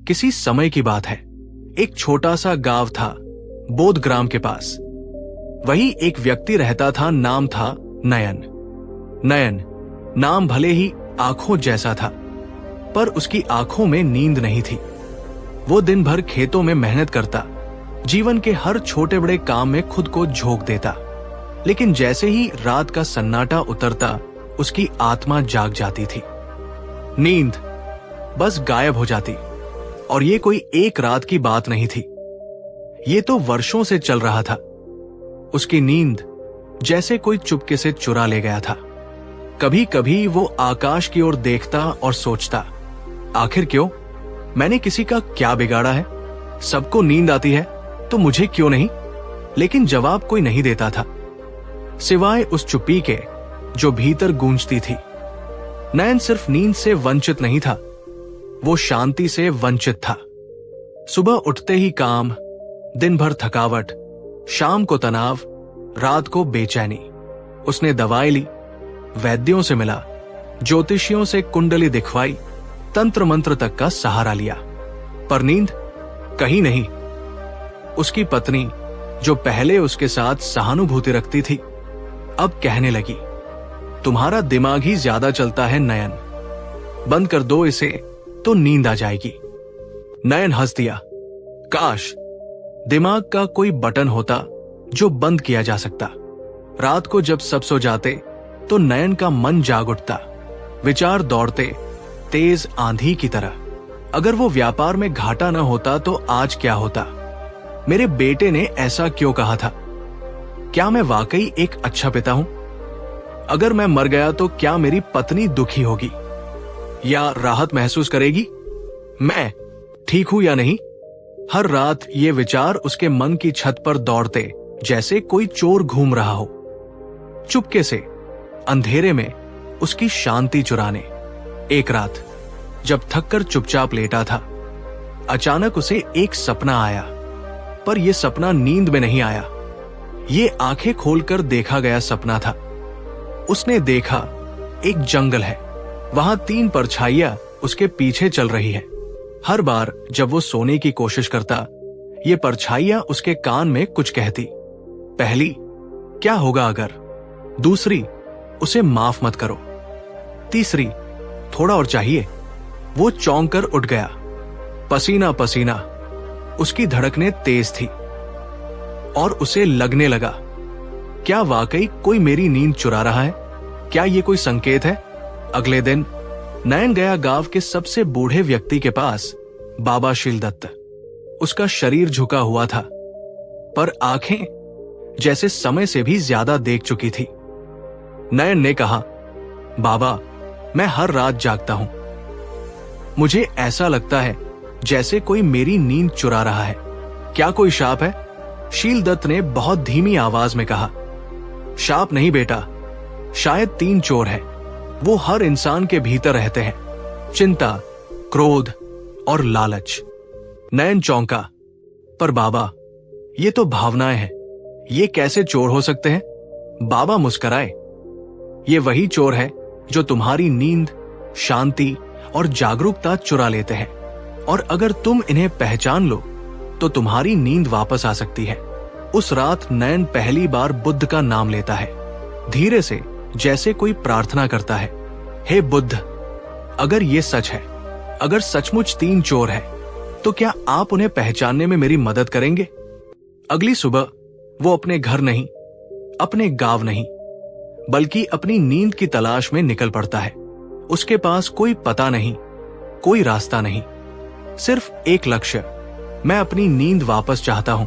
किसी समय की बात है। एक छोटा सा गांव था बोधग्राम के पास। वही एक व्यक्ति रहता था, नाम था नयन। नयन नाम भले ही आंखों जैसा था, पर उसकी आंखों में नींद नहीं थी। वो दिन भर खेतों में मेहनत करता, जीवन के हर छोटे बड़े काम में खुद को झोंक देता। लेकिन जैसे ही रात का सन्नाटा उतरता, उसकी आत्मा जाग जाती थी। नींद बस गायब हो जाती। और ये कोई एक रात की बात नहीं थी, ये तो वर्षों से चल रहा था। उसकी नींद जैसे कोई चुपके से चुरा ले गया था। कभी कभी वो आकाश की ओर देखता और सोचता, आखिर क्यों? मैंने किसी का क्या बिगाड़ा है? सबको नींद आती है तो मुझे क्यों नहीं? लेकिन जवाब कोई नहीं देता था, सिवाय उस चुप्पी के जो भीतर गूंजती थी। नयन सिर्फ नींद से वंचित नहीं था, वो शांति से वंचित था। सुबह उठते ही काम, दिन भर थकावट, शाम को तनाव, रात को बेचैनी। उसने दवाई ली, वैद्यों से मिला, ज्योतिषियों से कुंडली दिखवाई, तंत्र मंत्र तक का सहारा लिया, पर नींद कहीं नहीं। उसकी पत्नी, जो पहले उसके साथ सहानुभूति रखती थी, अब कहने लगी, तुम्हारा दिमाग ही ज्यादा चलता है नयन, बंद कर दो इसे तो नींद आ जाएगी। नयन हंस दिया। काश दिमाग का कोई बटन होता जो बंद किया जा सकता। रात को जब सब सो जाते तो नयन का मन जाग उठता, विचार दौड़ते तेज आंधी की तरह। अगर वो व्यापार में घाटा न होता तो आज क्या होता? मेरे बेटे ने ऐसा क्यों कहा था? क्या मैं वाकई एक अच्छा पिता हूं? अगर मैं मर गया तो क्या मेरी पत्नी दुखी होगी या राहत महसूस करेगी? मैं ठीक हूं या नहीं? हर रात ये विचार उसके मन की छत पर दौड़ते, जैसे कोई चोर घूम रहा हो, चुपके से अंधेरे में उसकी शांति चुराने। एक रात जब थककर चुपचाप लेटा था, अचानक उसे एक सपना आया। पर यह सपना नींद में नहीं आया, ये आंखें खोलकर देखा गया सपना था। उसने देखा एक जंगल है, वहां 3 परछाइयां उसके पीछे चल रही है। हर बार जब वो सोने की कोशिश करता, ये परछाइयां उसके कान में कुछ कहती। पहली, क्या होगा अगर? दूसरी, उसे माफ मत करो। तीसरी, थोड़ा और चाहिए। वो चौंक कर उठ गया, पसीना पसीना, उसकी धड़कनें तेज थी और उसे लगने लगा, क्या वाकई कोई मेरी नींद चुरा रहा है? क्या ये कोई संकेत है? अगले दिन नयन गया गांव के सबसे बूढ़े व्यक्ति के पास, बाबा शीलदत्त। उसका शरीर झुका हुआ था, पर आंखें जैसे समय से भी ज्यादा देख चुकी थी। नयन ने कहा, बाबा, मैं हर रात जागता हूं। मुझे ऐसा लगता है जैसे कोई मेरी नींद चुरा रहा है। क्या कोई शाप है? शीलदत्त ने बहुत धीमी आवाज में कहा। शाप नहीं बेटा, शायद 3 चोर हैं। वो हर इंसान के भीतर रहते हैं, चिंता, क्रोध और लालच। नयन चौंका, पर बाबा, ये तो भावनाएं हैं, ये कैसे चोर हो सकते हैं? बाबा मुस्कुराए, ये वही चोर है जो तुम्हारी नींद, शांति और जागरूकता चुरा लेते हैं, और अगर तुम इन्हें पहचान लो तो तुम्हारी नींद वापस आ सकती है। उस रात नयन पहली बार बुद्ध का नाम लेता है, धीरे से, जैसे कोई प्रार्थना करता है। हे बुद्ध, अगर ये सच है, अगर सचमुच 3 चोर हैं, तो क्या आप उन्हें पहचानने में मेरी मदद करेंगे? अगली सुबह वो अपने घर नहीं, अपने गांव नहीं, बल्कि अपनी नींद की तलाश में निकल पड़ता है। उसके पास कोई पता नहीं, कोई रास्ता नहीं, सिर्फ एक लक्ष्य, मैं अपनी नींद वापस चाहता हूं,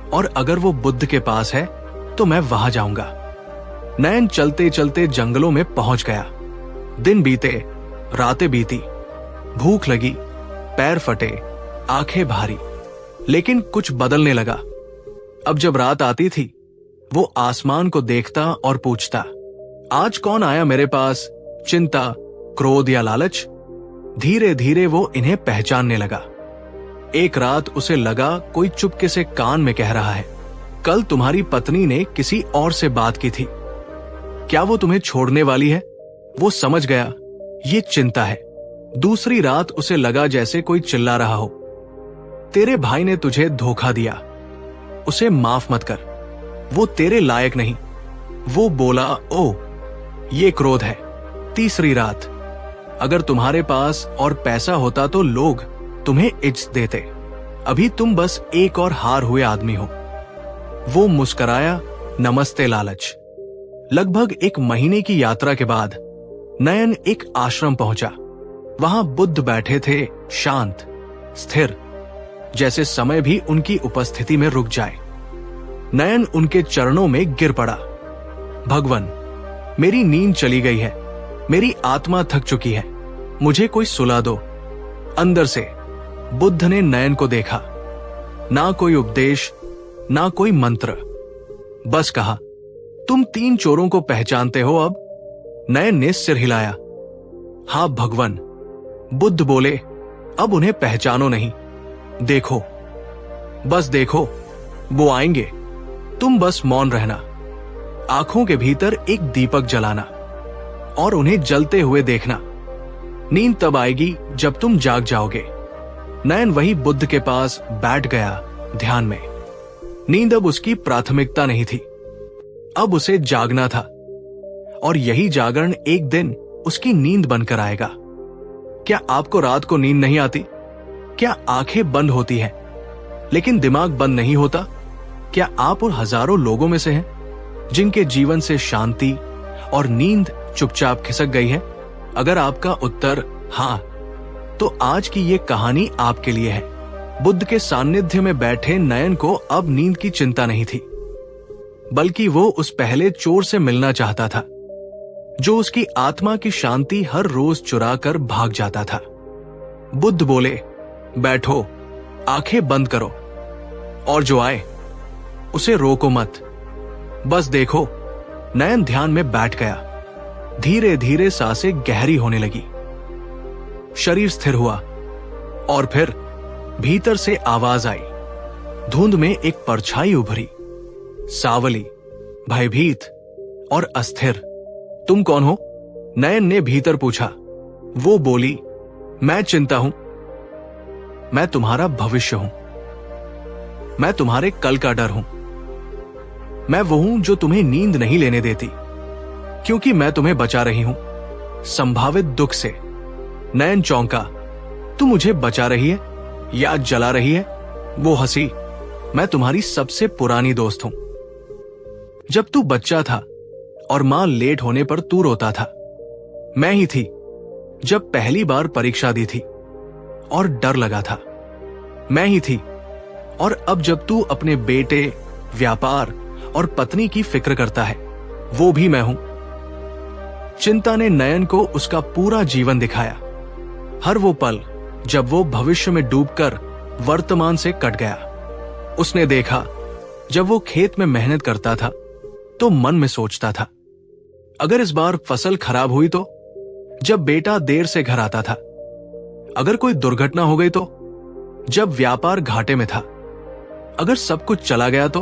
और अगर वो बुद्ध के पास है तो मैं वहां जाऊंगा। नयन चलते चलते जंगलों में पहुंच गया। दिन बीते, रातें बीती, भूख लगी, पैर फटे, आंखें भारी, लेकिन कुछ बदलने लगा। अब जब रात आती थी, वो आसमान को देखता और पूछता, आज कौन आया मेरे पास? चिंता, क्रोध या लालच? धीरे धीरे वो इन्हें पहचानने लगा। एक रात उसे लगा कोई चुपके से कान में कह रहा है, कल तुम्हारी पत्नी ने किसी और से बात की थी, क्या वो तुम्हें छोड़ने वाली है? वो समझ गया, ये चिंता है। दूसरी रात उसे लगा जैसे कोई चिल्ला रहा हो, तेरे भाई ने तुझे धोखा दिया, उसे माफ मत कर, वो तेरे लायक नहीं। वो बोला, ओ ये क्रोध है। तीसरी रात, अगर तुम्हारे पास और पैसा होता तो लोग तुम्हें इज्जत देते, अभी तुम बस एक और हार हुए आदमी हो। वो मुस्कराया, नमस्ते लालच। लगभग 1 महीने की यात्रा के बाद नयन एक आश्रम पहुंचा। वहां बुद्ध बैठे थे, शांत, स्थिर, जैसे समय भी उनकी उपस्थिति में रुक जाए। नयन उनके चरणों में गिर पड़ा। भगवान, मेरी नींद चली गई है, मेरी आत्मा थक चुकी है, मुझे कोई सुला दो। अंदर से बुद्ध ने नयन को देखा। ना कोई उपदेश, ना कोई मंत्र, बस कहा, तुम 3 चोरों को पहचानते हो अब? नयन ने सिर हिलाया। हां भगवान। बुद्ध बोले, अब उन्हें पहचानो नहीं, देखो, बस देखो, वो आएंगे, तुम बस मौन रहना। आंखों के भीतर एक दीपक जलाना और उन्हें जलते हुए देखना। नींद तब आएगी जब तुम जाग जाओगे। नयन वही बुद्ध के पास बैठ गया, ध्यान में। नींद अब उसकी प्राथमिकता नहीं थी, अब उसे जागना था, और यही जागरण एक दिन उसकी नींद बनकर आएगा। क्या आपको रात को नींद नहीं आती? क्या आंखें बंद होती हैं लेकिन दिमाग बंद नहीं होता? क्या आप उन हजारों लोगों में से हैं जिनके जीवन से शांति और नींद चुपचाप खिसक गई है? अगर आपका उत्तर हां, तो आज की ये कहानी आपके लिए है। बुद्ध के सानिध्य में बैठे नयन को अब नींद की चिंता नहीं थी, बल्कि वो उस पहले चोर से मिलना चाहता था जो उसकी आत्मा की शांति हर रोज चुरा कर भाग जाता था। बुद्ध बोले, बैठो, आंखें बंद करो, और जो आए उसे रोको मत, बस देखो। नयन ध्यान में बैठ गया। धीरे धीरे सांसें गहरी होने लगी, शरीर स्थिर हुआ, और फिर भीतर से आवाज आई। धुंध में एक परछाई उभरी, सावली, भयभीत और अस्थिर। तुम कौन हो? नयन ने भीतर पूछा। वो बोली, मैं चिंता हूं, मैं तुम्हारा भविष्य हूं, मैं तुम्हारे कल का डर हूं, मैं वो हूं जो तुम्हें नींद नहीं लेने देती, क्योंकि मैं तुम्हें बचा रही हूं संभावित दुख से। नयन चौंका, तू मुझे बचा रही है या जला रही है? वो हंसी, मैं तुम्हारी सबसे पुरानी दोस्त हूं। जब तू बच्चा था और मां लेट होने पर तू रोता था, मैं ही थी जब पहली बार परीक्षा दी थी और डर लगा था, मैं ही थी। और अब जब तू अपने बेटे, व्यापार और पत्नी की फिक्र करता है, वो भी मैं हूं। चिंता ने नयन को उसका पूरा जीवन दिखाया, हर वो पल जब वो भविष्य में डूबकर वर्तमान से कट गया। उसने देखा जब वो खेत में मेहनत करता था तो मन में सोचता था, अगर इस बार फसल खराब हुई तो? जब बेटा देर से घर आता था, अगर कोई दुर्घटना हो गई तो? जब व्यापार घाटे में था, अगर सब कुछ चला गया तो?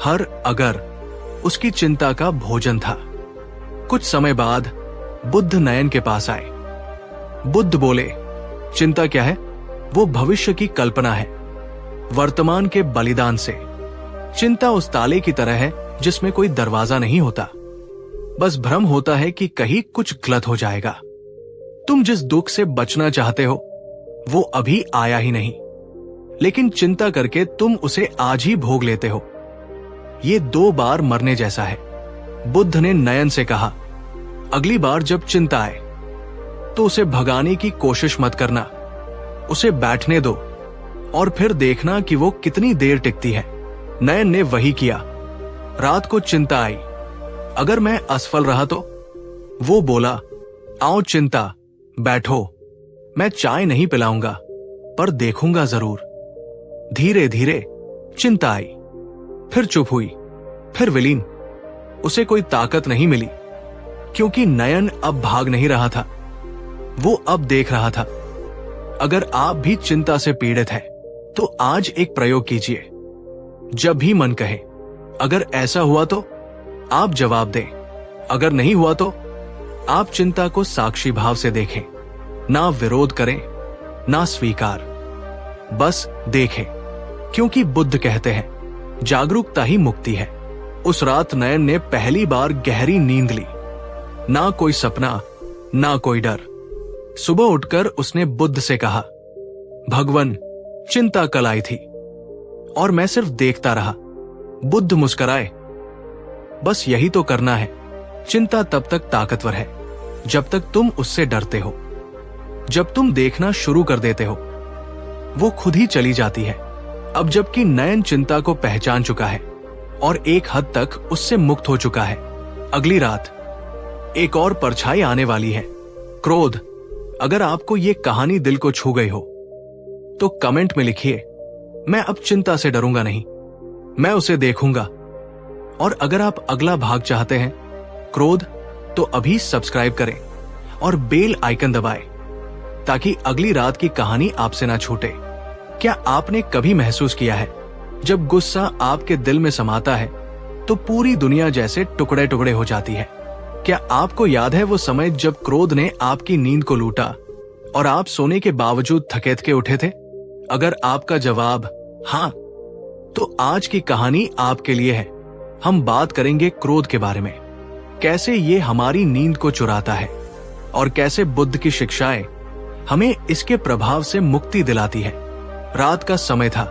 हर अगर उसकी चिंता का भोजन था। कुछ समय बाद बुद्ध नयन के पास आए। बुद्ध बोले, चिंता क्या है? वो भविष्य की कल्पना है, वर्तमान के बलिदान से। चिंता उस ताले की तरह है जिसमें कोई दरवाजा नहीं होता, बस भ्रम होता है कि कहीं कुछ गलत हो जाएगा। तुम जिस दुख से बचना चाहते हो वो अभी आया ही नहीं, लेकिन चिंता करके तुम उसे आज ही भोग लेते हो। ये 2 बार मरने जैसा है। बुद्ध ने नयन से कहा, अगली बार जब चिंता आए तो उसे भगाने की कोशिश मत करना, उसे बैठने दो और फिर देखना कि वो कितनी देर टिकती है। नयन ने वही किया। रात को चिंता आई, अगर मैं असफल रहा तो? वो बोला, आओ चिंता, बैठो, मैं चाय नहीं पिलाऊंगा पर देखूंगा जरूर। धीरे धीरे चिंता आई, फिर चुप हुई, फिर विलीन। उसे कोई ताकत नहीं मिली, क्योंकि नयन अब भाग नहीं रहा था, वो अब देख रहा था। अगर आप भी चिंता से पीड़ित हैं, तो आज एक प्रयोग कीजिए। जब भी मन कहे, अगर ऐसा हुआ तो आप जवाब दें, अगर नहीं हुआ तो आप चिंता को साक्षी भाव से देखें। ना विरोध करें ना स्वीकार, बस देखें, क्योंकि बुद्ध कहते हैं जागरूकता ही मुक्ति है। उस रात नयन ने पहली बार गहरी नींद ली। ना कोई सपना, ना कोई डर। सुबह उठकर उसने बुद्ध से कहा, भगवान, चिंता कल आई थी और मैं सिर्फ देखता रहा। बुद्ध मुस्कुराए, बस यही तो करना है। चिंता तब तक ताकतवर है जब तक तुम उससे डरते हो। जब तुम देखना शुरू कर देते हो, वो खुद ही चली जाती है। अब जबकि नयन चिंता को पहचान चुका है और एक हद तक उससे मुक्त हो चुका है, अगली रात एक और परछाई आने वाली है, क्रोध। अगर आपको ये कहानी दिल को छू गई हो तो कमेंट में लिखिए, मैं अब चिंता से डरूंगा नहीं, मैं उसे देखूंगा। और अगर आप अगला भाग चाहते हैं, क्रोध, तो अभी सब्सक्राइब करें और बेल आइकन दबाएं ताकि अगली रात की कहानी आपसे ना छूटे। क्या आपने कभी महसूस किया है जब गुस्सा आपके दिल में समाता है तो पूरी दुनिया जैसे टुकड़े टुकड़े हो जाती है? क्या आपको याद है वो समय जब क्रोध ने आपकी नींद को लूटा और आप सोने के बावजूद थके थके उठे थे? अगर आपका जवाब हाँ, तो आज की कहानी आपके लिए है। हम बात करेंगे क्रोध के बारे में, कैसे ये हमारी नींद को चुराता है और कैसे बुद्ध की शिक्षाएं हमें इसके प्रभाव से मुक्ति दिलाती है। रात का समय था।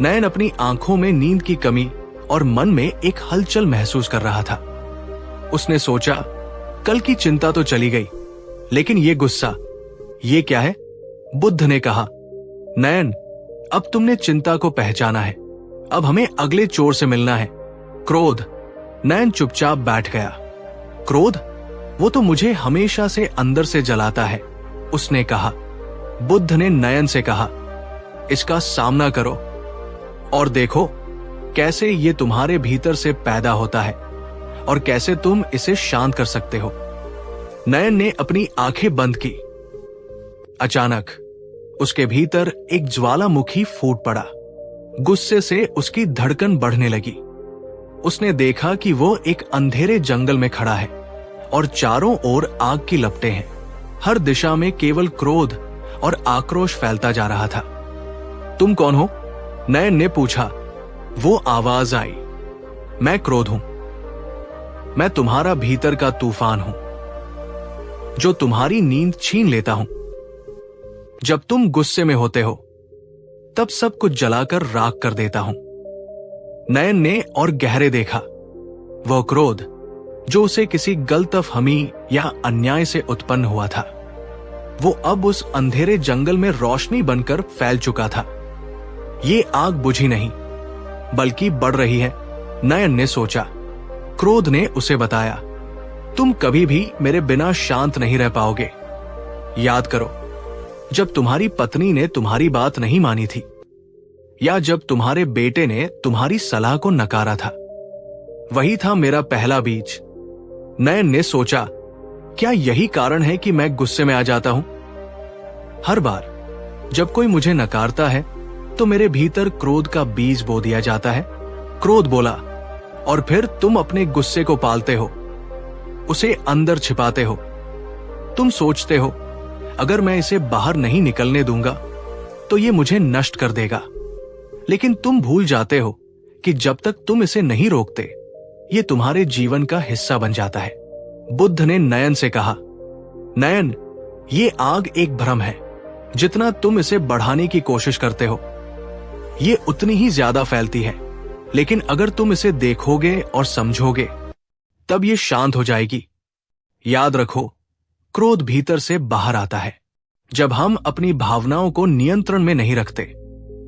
नयन अपनी आंखों में नींद की कमी और मन में एक हलचल महसूस कर रहा था। उसने सोचा, कल की चिंता तो चली गई, लेकिन ये गुस्सा, ये क्या है? बुद्ध ने कहा, नयन, अब तुमने चिंता को पहचाना है, अब हमें अगले चोर से मिलना है, क्रोध। नयन चुपचाप बैठ गया। क्रोध? वो तो मुझे हमेशा से अंदर से जलाता है, उसने कहा। बुद्ध ने नयन से कहा, इसका सामना करो और देखो कैसे ये तुम्हारे भीतर से पैदा होता है और कैसे तुम इसे शांत कर सकते हो। नयन ने अपनी आंखें बंद की। अचानक उसके भीतर एक ज्वालामुखी फूट पड़ा। गुस्से से उसकी धड़कन बढ़ने लगी। उसने देखा कि वो एक अंधेरे जंगल में खड़ा है और चारों ओर आग की लपटें हैं। हर दिशा में केवल क्रोध और आक्रोश फैलता जा रहा था। तुम कौन हो? नयन ने पूछा। वो आवाज आई, मैं क्रोध हूं। मैं तुम्हारा भीतर का तूफान हूं जो तुम्हारी नींद छीन लेता हूं। जब तुम गुस्से में होते हो तब सब कुछ जलाकर राख कर देता हूं। नयन ने और गहरे देखा। वह क्रोध जो उसे किसी गलतफहमी या अन्याय से उत्पन्न हुआ था, वो अब उस अंधेरे जंगल में रोशनी बनकर फैल चुका था। ये आग बुझी नहीं बल्कि बढ़ रही है, नयन ने सोचा। क्रोध ने उसे बताया, तुम कभी भी मेरे बिना शांत नहीं रह पाओगे। याद करो, जब तुम्हारी पत्नी ने तुम्हारी बात नहीं मानी थी या जब तुम्हारे बेटे ने तुम्हारी सलाह को नकारा था, वही था मेरा पहला बीज। नयन ने सोचा, क्या यही कारण है कि मैं गुस्से में आ जाता हूं? हर बार जब कोई मुझे नकारता है तो मेरे भीतर क्रोध का बीज बो दिया जाता है। क्रोध बोला, और फिर तुम अपने गुस्से को पालते हो, उसे अंदर छिपाते हो। तुम सोचते हो, अगर मैं इसे बाहर नहीं निकलने दूंगा तो ये मुझे नष्ट कर देगा। लेकिन तुम भूल जाते हो कि जब तक तुम इसे नहीं रोकते, ये तुम्हारे जीवन का हिस्सा बन जाता है। बुद्ध ने नयन से कहा, नयन, ये आग एक भ्रम है। जितना तुम इसे बढ़ाने की कोशिश करते हो, ये उतनी ही ज्यादा फैलती है। लेकिन अगर तुम इसे देखोगे और समझोगे, तब ये शांत हो जाएगी। याद रखो, क्रोध भीतर से बाहर आता है जब हम अपनी भावनाओं को नियंत्रण में नहीं रखते।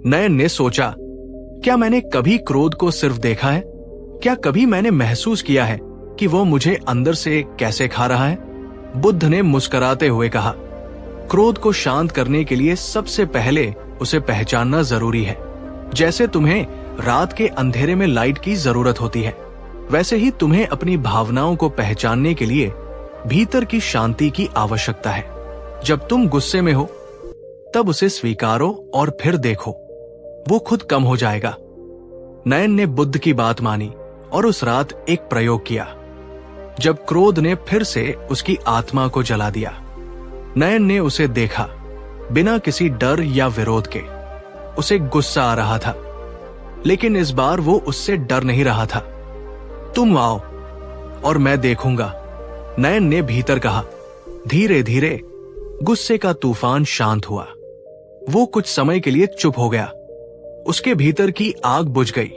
नयन ने सोचा, क्या मैंने कभी क्रोध को सिर्फ देखा है? क्या कभी मैंने महसूस किया है कि वो मुझे अंदर से कैसे खा रहा है? बुद्ध ने मुस्कुराते हुए कहा, क्रोध को शांत करने के लिए सबसे पहले उसे पहचानना जरूरी है। जैसे तुम्हें रात के अंधेरे में लाइट की जरूरत होती है, वैसे ही तुम्हें अपनी भावनाओं को पहचानने के लिए भीतर की शांति की आवश्यकता है। जब तुम गुस्से में हो, तब उसे स्वीकारो और फिर देखो, वो खुद कम हो जाएगा। नयन ने बुद्ध की बात मानी और उस रात एक प्रयोग किया, जब क्रोध ने फिर से उसकी आत्मा को जला दिया। नयन ने उसे देखा। बिना किसी डर या विरोध के उसे गुस्सा आ रहा था, लेकिन इस बार वो उससे डर नहीं रहा था। तुम आओ और मैं देखूंगा, नयन ने भीतर कहा। धीरे धीरे गुस्से का तूफान शांत हुआ। वो कुछ समय के लिए चुप हो गया। उसके भीतर की आग बुझ गई।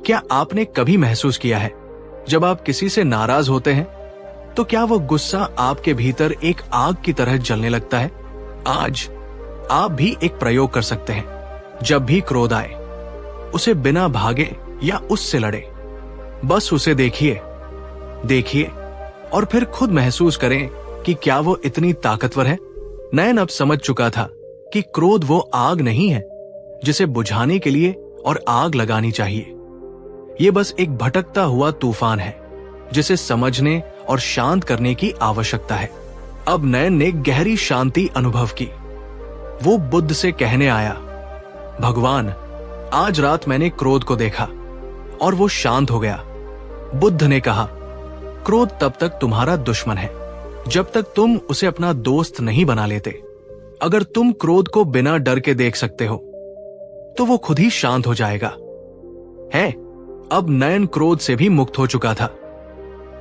क्या आपने कभी महसूस किया है, जब आप किसी से नाराज होते हैं तो क्या वो गुस्सा आपके भीतर एक आग की तरह जलने लगता है? आज आप भी एक प्रयोग कर सकते हैं। जब भी क्रोध आए, उसे बिना भागे या उससे लड़े, बस उसे देखिए और फिर खुद महसूस करें कि क्या वो इतनी ताकतवर है। नयन अब समझ चुका था कि क्रोध वो आग नहीं है जिसे बुझाने के लिए और आग लगानी चाहिए। ये बस एक भटकता हुआ तूफान है जिसे समझने और शांत करने की आवश्यकता है। अब नयन ने गहरी शांति अनुभव की। वो बुद्ध से कहने आया, भगवान, आज रात मैंने क्रोध को देखा और वो शांत हो गया। बुद्ध ने कहा, क्रोध तब तक तुम्हारा दुश्मन है जब तक तुम उसे अपना दोस्त नहीं बना लेते। अगर तुम क्रोध को बिना डर के देख सकते हो तो वो खुद ही शांत हो जाएगा। है, अब नयन क्रोध से भी मुक्त हो चुका था।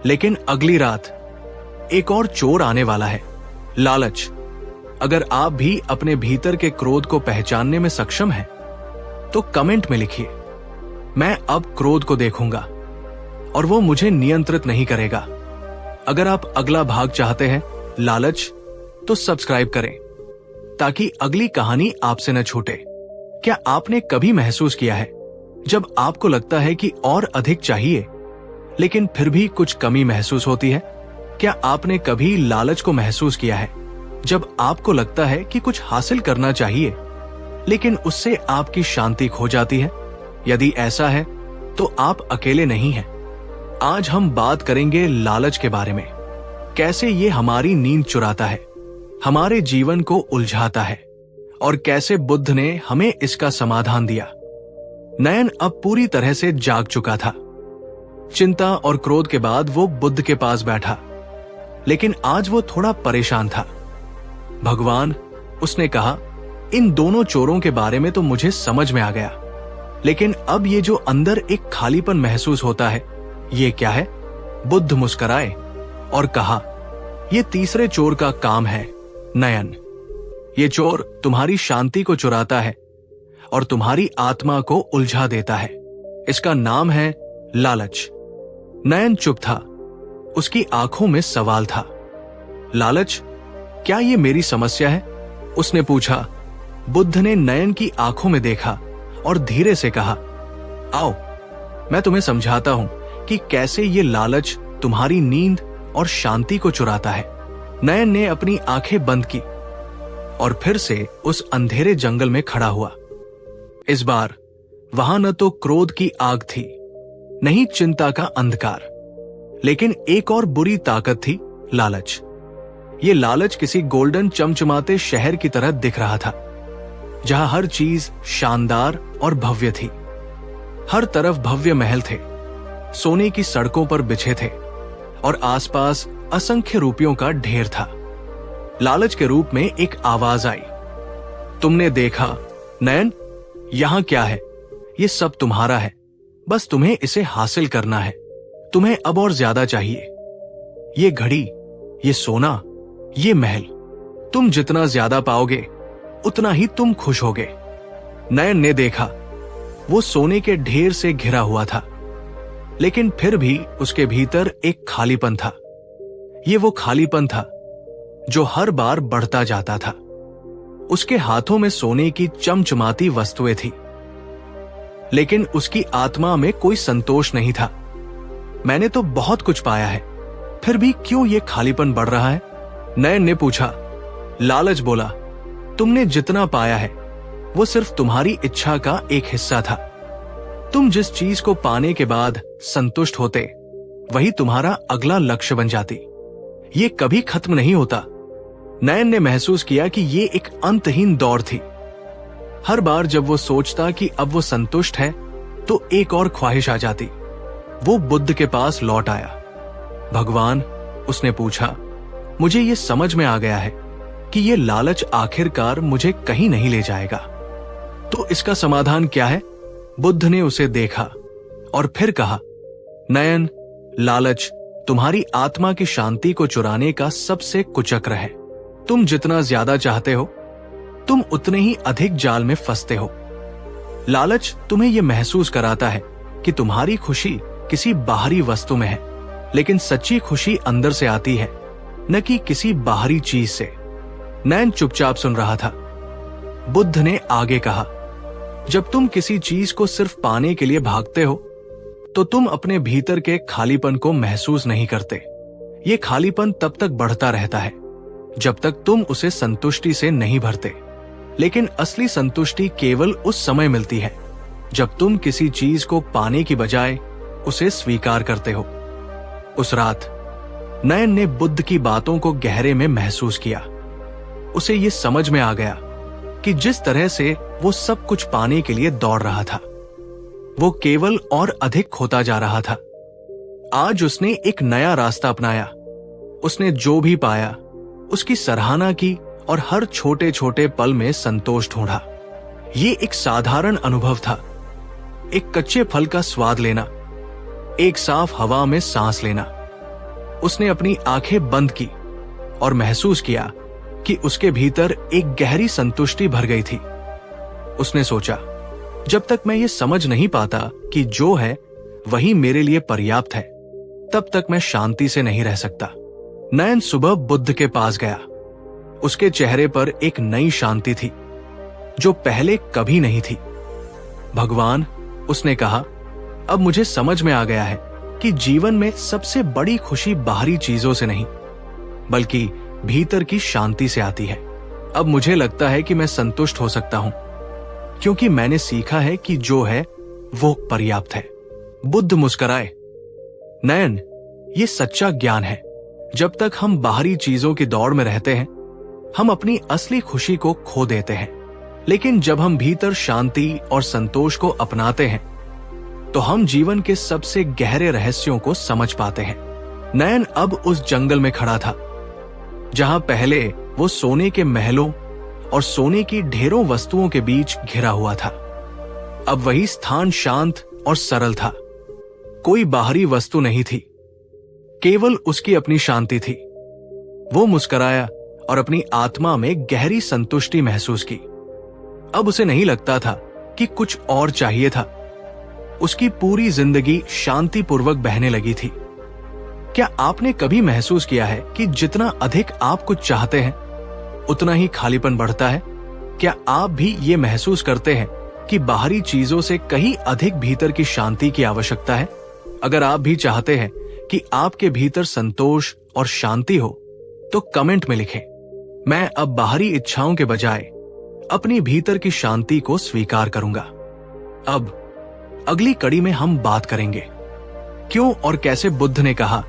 लेकिन अगली रात एक और चोर आने वाला है, लालच। अगर आप भी अपने भीतर के क्रोध को पहचानने में सक्षम हैं, तो कमेंट में लिखिए, मैं अब क्रोध को देखूंगा और वो मुझे नियंत्रित नहीं करेगा। अगर आप अगला भाग चाहते हैं, लालच, तो सब्सक्राइब करें ताकि अगली कहानी आपसे न छूटे। क्या आपने कभी महसूस किया है जब आपको लगता है कि और अधिक चाहिए लेकिन फिर भी कुछ कमी महसूस होती है? क्या आपने कभी लालच को महसूस किया है जब आपको लगता है कि कुछ हासिल करना चाहिए लेकिन उससे आपकी शांति खो जाती है? यदि ऐसा है तो आप अकेले नहीं हैं। आज हम बात करेंगे लालच के बारे में, कैसे ये हमारी नींद चुराता है, हमारे जीवन को उलझाता है और कैसे बुद्ध ने हमें इसका समाधान दिया। नयन अब पूरी तरह से जाग चुका था। चिंता और क्रोध के बाद वो बुद्ध के पास बैठा, लेकिन आज वो थोड़ा परेशान था। भगवान, उसने कहा, इन दोनों चोरों के बारे में तो मुझे समझ में आ गया, लेकिन अब ये जो अंदर एक खालीपन महसूस होता है, ये क्या है? बुद्ध मुस्कुराए और कहा, ये तीसरे चोर का काम है नयन। ये चोर तुम्हारी शांति को चुराता है और तुम्हारी आत्मा को उलझा देता है। इसका नाम है लालच। नयन चुप था। उसकी आंखों में सवाल था। लालच, क्या ये मेरी समस्या है? उसने पूछा। बुद्ध ने नयन की आंखों में देखा और धीरे से कहा, आओ, मैं तुम्हें समझाता हूं कि कैसे ये लालच तुम्हारी नींद और शांति को चुराता है। नयन ने अपनी आंखें बंद की और फिर से उस अंधेरे जंगल में खड़ा हुआ। इस बार वहां न तो क्रोध की आग थी, न ही चिंता का अंधकार, लेकिन एक और बुरी ताकत थी, लालच। ये लालच किसी गोल्डन चमचमाते शहर की तरह दिख रहा था, जहां हर चीज शानदार और भव्य थी। हर तरफ भव्य महल थे, सोने की सड़कों पर बिछे थे और आसपास असंख्य रुपयों का ढेर था। लालच के रूप में एक आवाज आई, तुमने देखा नयन, यहां क्या है? ये सब तुम्हारा है, बस तुम्हें इसे हासिल करना है। तुम्हें अब और ज्यादा चाहिए। ये घड़ी, ये सोना, ये महल, तुम जितना ज्यादा पाओगे उतना ही तुम खुश होगे। नयन ने देखा, वो सोने के ढेर से घिरा हुआ था, लेकिन फिर भी उसके भीतर एक खालीपन था। ये वो खालीपन था जो हर बार बढ़ता जाता था। उसके हाथों में सोने की चमचमाती वस्तुएं थी, लेकिन उसकी आत्मा में कोई संतोष नहीं था। मैंने तो बहुत कुछ पाया है, फिर भी क्यों ये खालीपन बढ़ रहा है? नयन ने पूछा। लालच बोला, तुमने जितना पाया है वो सिर्फ तुम्हारी इच्छा का एक हिस्सा था। तुम जिस चीज को पाने के बाद संतुष्ट होते, वही तुम्हारा अगला लक्ष्य बन जाती। ये कभी खत्म नहीं होता। नयन ने महसूस किया कि ये एक अंतहीन दौड़ थी। हर बार जब वो सोचता कि अब वो संतुष्ट है, तो एक और ख्वाहिश आ जाती। वो बुद्ध के पास लौट आया। भगवान, उसने पूछा, मुझे ये समझ में आ गया है कि ये लालच आखिरकार मुझे कहीं नहीं ले जाएगा। तो इसका समाधान क्या है? बुद्ध ने उसे देखा और फिर कहा, नयन, लालच तुम्हारी आत्मा की शांति को चुराने का सबसे कुचक्र है। तुम जितना ज्यादा चाहते हो, तुम उतने ही अधिक जाल में फंसते हो। लालच तुम्हें यह महसूस कराता है कि तुम्हारी खुशी किसी बाहरी वस्तु में है, लेकिन सच्ची खुशी अंदर से आती है, न कि किसी बाहरी चीज से। नयन चुपचाप सुन रहा था। बुद्ध ने आगे कहा, जब तुम किसी चीज को सिर्फ पाने के लिए भागते हो, तो तुम अपने भीतर के खालीपन को महसूस नहीं करते। ये खालीपन तब तक बढ़ता रहता है जब तक तुम उसे संतुष्टि से नहीं भरते। लेकिन असली संतुष्टि केवल उस समय मिलती है जब तुम किसी चीज को पाने की बजाय उसे स्वीकार करते हो। उस रात नयन ने बुद्ध की बातों को गहरे में महसूस किया। उसे ये समझ में आ गया कि जिस तरह से वो सब कुछ पाने के लिए दौड़ रहा था, वो केवल और अधिक खोता जा रहा था। आज उसने एक नया रास्ता अपनाया। उसने जो भी पाया उसकी सराहना की और हर छोटे छोटे पल में संतोष ढूंढा। ये एक साधारण अनुभव था, एक कच्चे फल का स्वाद लेना, एक साफ हवा में सांस लेना। उसने अपनी आंखें बंद की और महसूस किया कि उसके भीतर एक गहरी संतुष्टि भर गई थी। उसने सोचा, जब तक मैं ये समझ नहीं पाता कि जो है वही मेरे लिए पर्याप्त है, तब तक मैं शांति से नहीं रह सकता। नयन सुबह बुद्ध के पास गया। उसके चेहरे पर एक नई शांति थी जो पहले कभी नहीं थी। भगवान, उसने कहा, अब मुझे समझ में आ गया है कि जीवन में सबसे बड़ी खुशी बाहरी चीजों से नहीं, बल्कि भीतर की शांति से आती है। अब मुझे लगता है कि मैं संतुष्ट हो सकता हूं, क्योंकि मैंने सीखा है कि जो है वो पर्याप्त है। बुद्ध मुस्कुराए। नयन, ये सच्चा ज्ञान है। जब तक हम बाहरी चीजों की दौड़ में रहते हैं, हम अपनी असली खुशी को खो देते हैं। लेकिन जब हम भीतर शांति और संतोष को अपनाते हैं, तो हम जीवन के सबसे गहरे रहस्यों को समझ पाते हैं। नयन अब उस जंगल में खड़ा था जहां पहले वो सोने के महलों और सोने की ढेरों वस्तुओं के बीच घिरा हुआ था। अब वही स्थान शांत और सरल था। कोई बाहरी वस्तु नहीं थी, केवल उसकी अपनी शांति थी। वो मुस्कुराया और अपनी आत्मा में गहरी संतुष्टि महसूस की। अब उसे नहीं लगता था कि कुछ और चाहिए था। उसकी पूरी जिंदगी शांतिपूर्वक बहने लगी थी। क्या आपने कभी महसूस किया है कि जितना अधिक आप कुछ चाहते हैं, उतना ही खालीपन बढ़ता है? क्या आप भी ये महसूस करते हैं कि बाहरी चीजों से कहीं अधिक भीतर की शांति की आवश्यकता है? अगर आप भी चाहते हैं कि आपके भीतर संतोष और शांति हो, तो कमेंट में लिखें, मैं अब बाहरी इच्छाओं के बजाय अपनी भीतर की शांति को स्वीकार करूंगा। अब अगली कड़ी में हम बात करेंगे क्यों और कैसे बुद्ध ने कहा,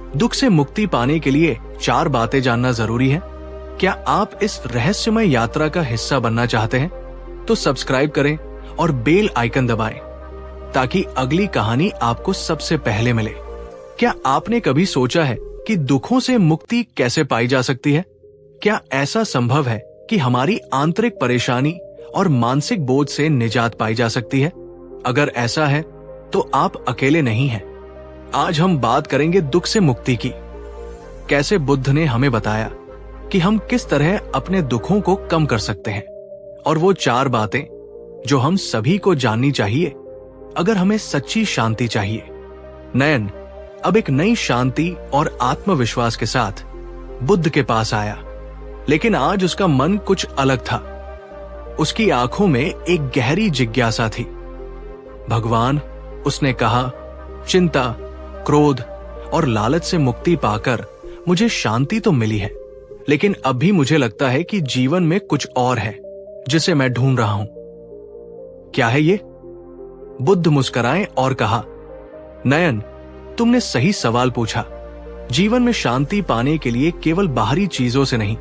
दुख से मुक्ति पाने के लिए 4 बातें जानना जरूरी है। क्या आप इस रहस्यमय यात्रा का हिस्सा बनना चाहते हैं? तो सब्सक्राइब करें और बेल आइकन दबाएं ताकि अगली कहानी आपको सबसे पहले मिले। क्या आपने कभी सोचा है कि दुखों से मुक्ति कैसे पाई जा सकती है? क्या ऐसा संभव है कि हमारी आंतरिक परेशानी और मानसिक बोझ से निजात पाई जा सकती है? अगर ऐसा है तो आप अकेले नहीं हैं। आज हम बात करेंगे दुख से मुक्ति की। कैसे बुद्ध ने हमें बताया कि हम किस तरह अपने दुखों को कम कर सकते हैं, और वो 4 बातें जो हम सभी को जाननी चाहिए अगर हमें सच्ची शांति चाहिए। नयन अब एक नई शांति और आत्मविश्वास के साथ बुद्ध के पास आया, लेकिन आज उसका मन कुछ अलग था। उसकी आंखों में एक गहरी जिज्ञासा थी। भगवान, उसने कहा, चिंता, क्रोध और लालच से मुक्ति पाकर मुझे शांति तो मिली है, लेकिन अब भी मुझे लगता है कि जीवन में कुछ और है जिसे मैं ढूंढ रहा हूं। क्या है ये? बुद्ध मुस्कुराए और कहा, नयन, तुमने सही सवाल पूछा। जीवन में शांति पाने के लिए केवल बाहरी चीजों से नहीं,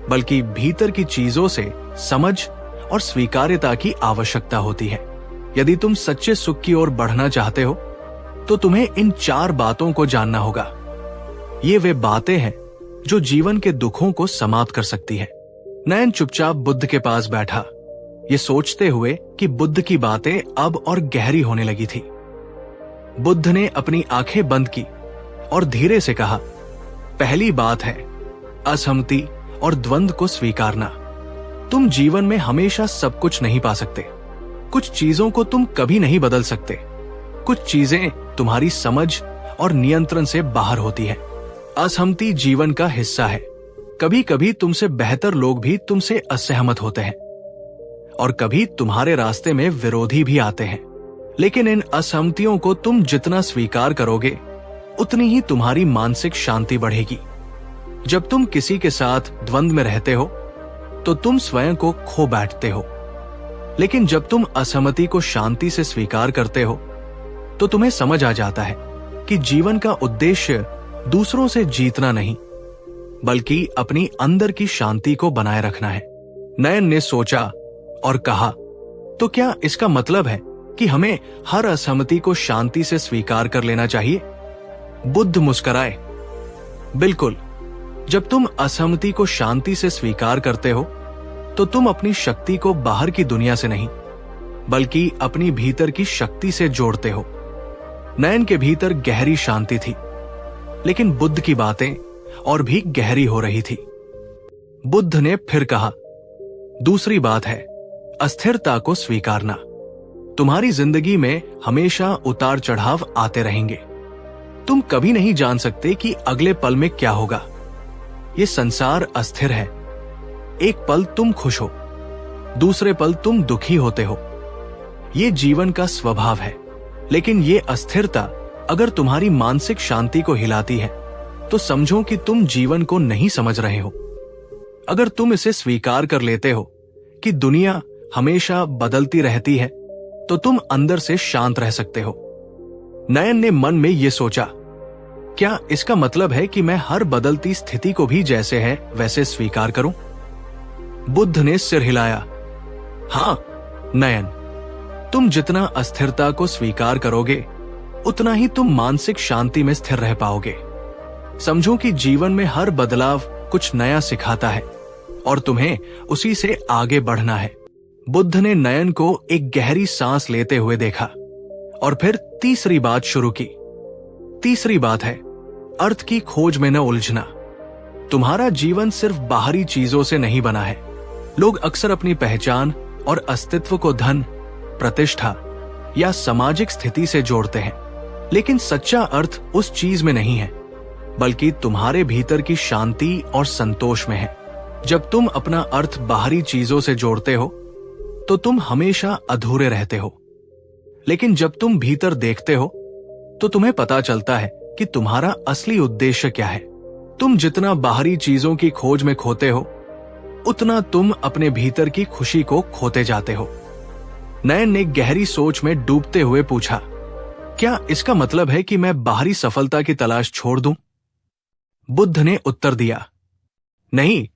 बल्कि भीतर की चीजों से समझ और स्वीकार्यता की आवश्यकता होती है। यदि तुम सच्चे सुख की ओर बढ़ना चाहते हो, तो तुम्हें इन 4 बातों को जानना होगा। ये वे बातें हैं जो जीवन के दुखों को समाप्त कर सकती है। नयन चुपचाप बुद्ध के पास बैठा, ये सोचते हुए कि बुद्ध की बातें अब और गहरी होने लगी थी। बुद्ध ने अपनी आंखें बंद की और धीरे से कहा, पहली बात है असहमति और द्वंद्व को स्वीकारना। तुम जीवन में हमेशा सब कुछ नहीं पा सकते। कुछ चीजों को तुम कभी नहीं बदल सकते। कुछ चीजें तुम्हारी समझ और नियंत्रण से बाहर होती है। असहमति जीवन का हिस्सा है। कभी कभी तुमसे बेहतर लोग भी तुमसे असहमत होते हैं और कभी तुम्हारे रास्ते में विरोधी भी आते हैं। लेकिन इन असहमतियों को तुम जितना स्वीकार करोगे उतनी ही तुम्हारी मानसिक शांति बढ़ेगी। जब तुम किसी के साथ द्वंद्व में रहते हो तो तुम स्वयं को खो बैठते हो, लेकिन जब तुम असहमति को शांति से स्वीकार करते हो तो तुम्हें समझ आ जाता है कि जीवन का उद्देश्य दूसरों से जीतना नहीं बल्कि अपनी अंदर की शांति को बनाए रखना है। नयन ने सोचा और कहा, तो क्या इसका मतलब है कि हमें हर असहमति को शांति से स्वीकार कर लेना चाहिए? बुद्ध मुस्कुराए, बिल्कुल। जब तुम असहमति को शांति से स्वीकार करते हो तो तुम अपनी शक्ति को बाहर की दुनिया से नहीं बल्कि अपनी भीतर की शक्ति से जोड़ते हो। नयन के भीतर गहरी शांति थी, लेकिन बुद्ध की बातें और भी गहरी हो रही थी। बुद्ध ने फिर कहा, दूसरी बात है अस्थिरता को स्वीकारना। तुम्हारी जिंदगी में हमेशा उतार चढ़ाव आते रहेंगे। तुम कभी नहीं जान सकते कि अगले पल में क्या होगा। ये संसार अस्थिर है। एक पल तुम खुश हो, दूसरे पल तुम दुखी होते हो। ये जीवन का स्वभाव है। लेकिन ये अस्थिरता अगर तुम्हारी मानसिक शांति को हिलाती है तो समझो कि तुम जीवन को नहीं समझ रहे हो। अगर तुम इसे स्वीकार कर लेते हो कि दुनिया हमेशा बदलती रहती है तो तुम अंदर से शांत रह सकते हो। नयन ने मन में यह सोचा, क्या इसका मतलब है कि मैं हर बदलती स्थिति को भी जैसे है वैसे स्वीकार करूं? बुद्ध ने सिर हिलाया, हां नयन, तुम जितना अस्थिरता को स्वीकार करोगे उतना ही तुम मानसिक शांति में स्थिर रह पाओगे। समझो कि जीवन में हर बदलाव कुछ नया सिखाता है और तुम्हें उसी से आगे बढ़ना है। बुद्ध ने नयन को एक गहरी सांस लेते हुए देखा और फिर तीसरी बात शुरू की। तीसरी बात है अर्थ की खोज में न उलझना। तुम्हारा जीवन सिर्फ बाहरी चीजों से नहीं बना है। लोग अक्सर अपनी पहचान और अस्तित्व को धन, प्रतिष्ठा या सामाजिक स्थिति से जोड़ते हैं, लेकिन सच्चा अर्थ उस चीज में नहीं है बल्कि तुम्हारे भीतर की शांति और संतोष में है। जब तुम अपना अर्थ बाहरी चीजों से जोड़ते हो तो तुम हमेशा अधूरे रहते हो, लेकिन जब तुम भीतर देखते हो तो तुम्हें पता चलता है कि तुम्हारा असली उद्देश्य क्या है। तुम जितना बाहरी चीजों की खोज में खोते हो उतना तुम अपने भीतर की खुशी को खोते जाते हो। नयन ने गहरी सोच में डूबते हुए पूछा, क्या इसका मतलब है कि मैं बाहरी सफलता की तलाश छोड़ दूं? बुद्ध ने उत्तर दिया, नहीं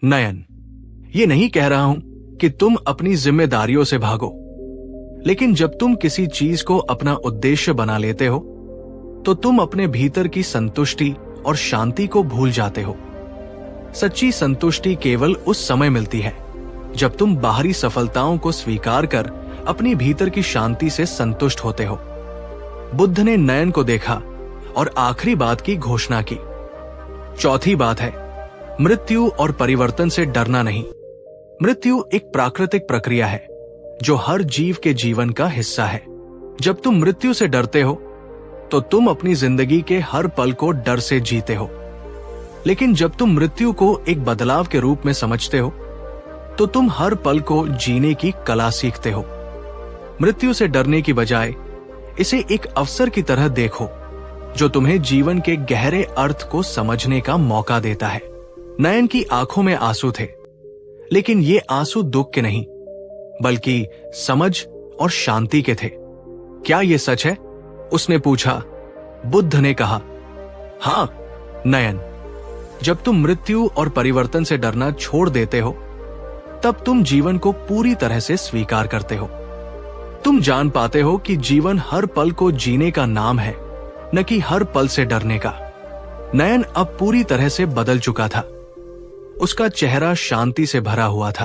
नयन, ये नहीं कह रहा हूं कि तुम अपनी जिम्मेदारियों से भागो, लेकिन जब तुम किसी चीज को अपना उद्देश्य बना लेते हो तो तुम अपने भीतर की संतुष्टि और शांति को भूल जाते हो। सच्ची संतुष्टि केवल उस समय मिलती है जब तुम बाहरी सफलताओं को स्वीकार कर अपनी भीतर की शांति से संतुष्ट होते हो। बुद्ध ने नयन को देखा और आखिरी बात की घोषणा की। चौथी बात है मृत्यु और परिवर्तन से डरना नहीं। मृत्यु एक प्राकृतिक प्रक्रिया है जो हर जीव के जीवन का हिस्सा है। जब तुम मृत्यु से डरते हो तो तुम अपनी जिंदगी के हर पल को डर से जीते हो, लेकिन जब तुम मृत्यु को एक बदलाव के रूप में समझते हो तो तुम हर पल को जीने की कला सीखते हो। मृत्यु से डरने की बजाय इसे एक अवसर की तरह देखो जो तुम्हें जीवन के गहरे अर्थ को समझने का मौका देता है। नयन की आंखों में आंसू थे, लेकिन ये आंसू दुख के नहीं बल्कि समझ और शांति के थे। क्या ये सच है? उसने पूछा। बुद्ध ने कहा, हां नयन, जब तुम मृत्यु और परिवर्तन से डरना छोड़ देते हो तब तुम जीवन को पूरी तरह से स्वीकार करते हो। तुम जान पाते हो कि जीवन हर पल को जीने का नाम है, न कि हर पल से डरने का। नयन अब पूरी तरह से बदल चुका था। उसका चेहरा शांति से भरा हुआ था।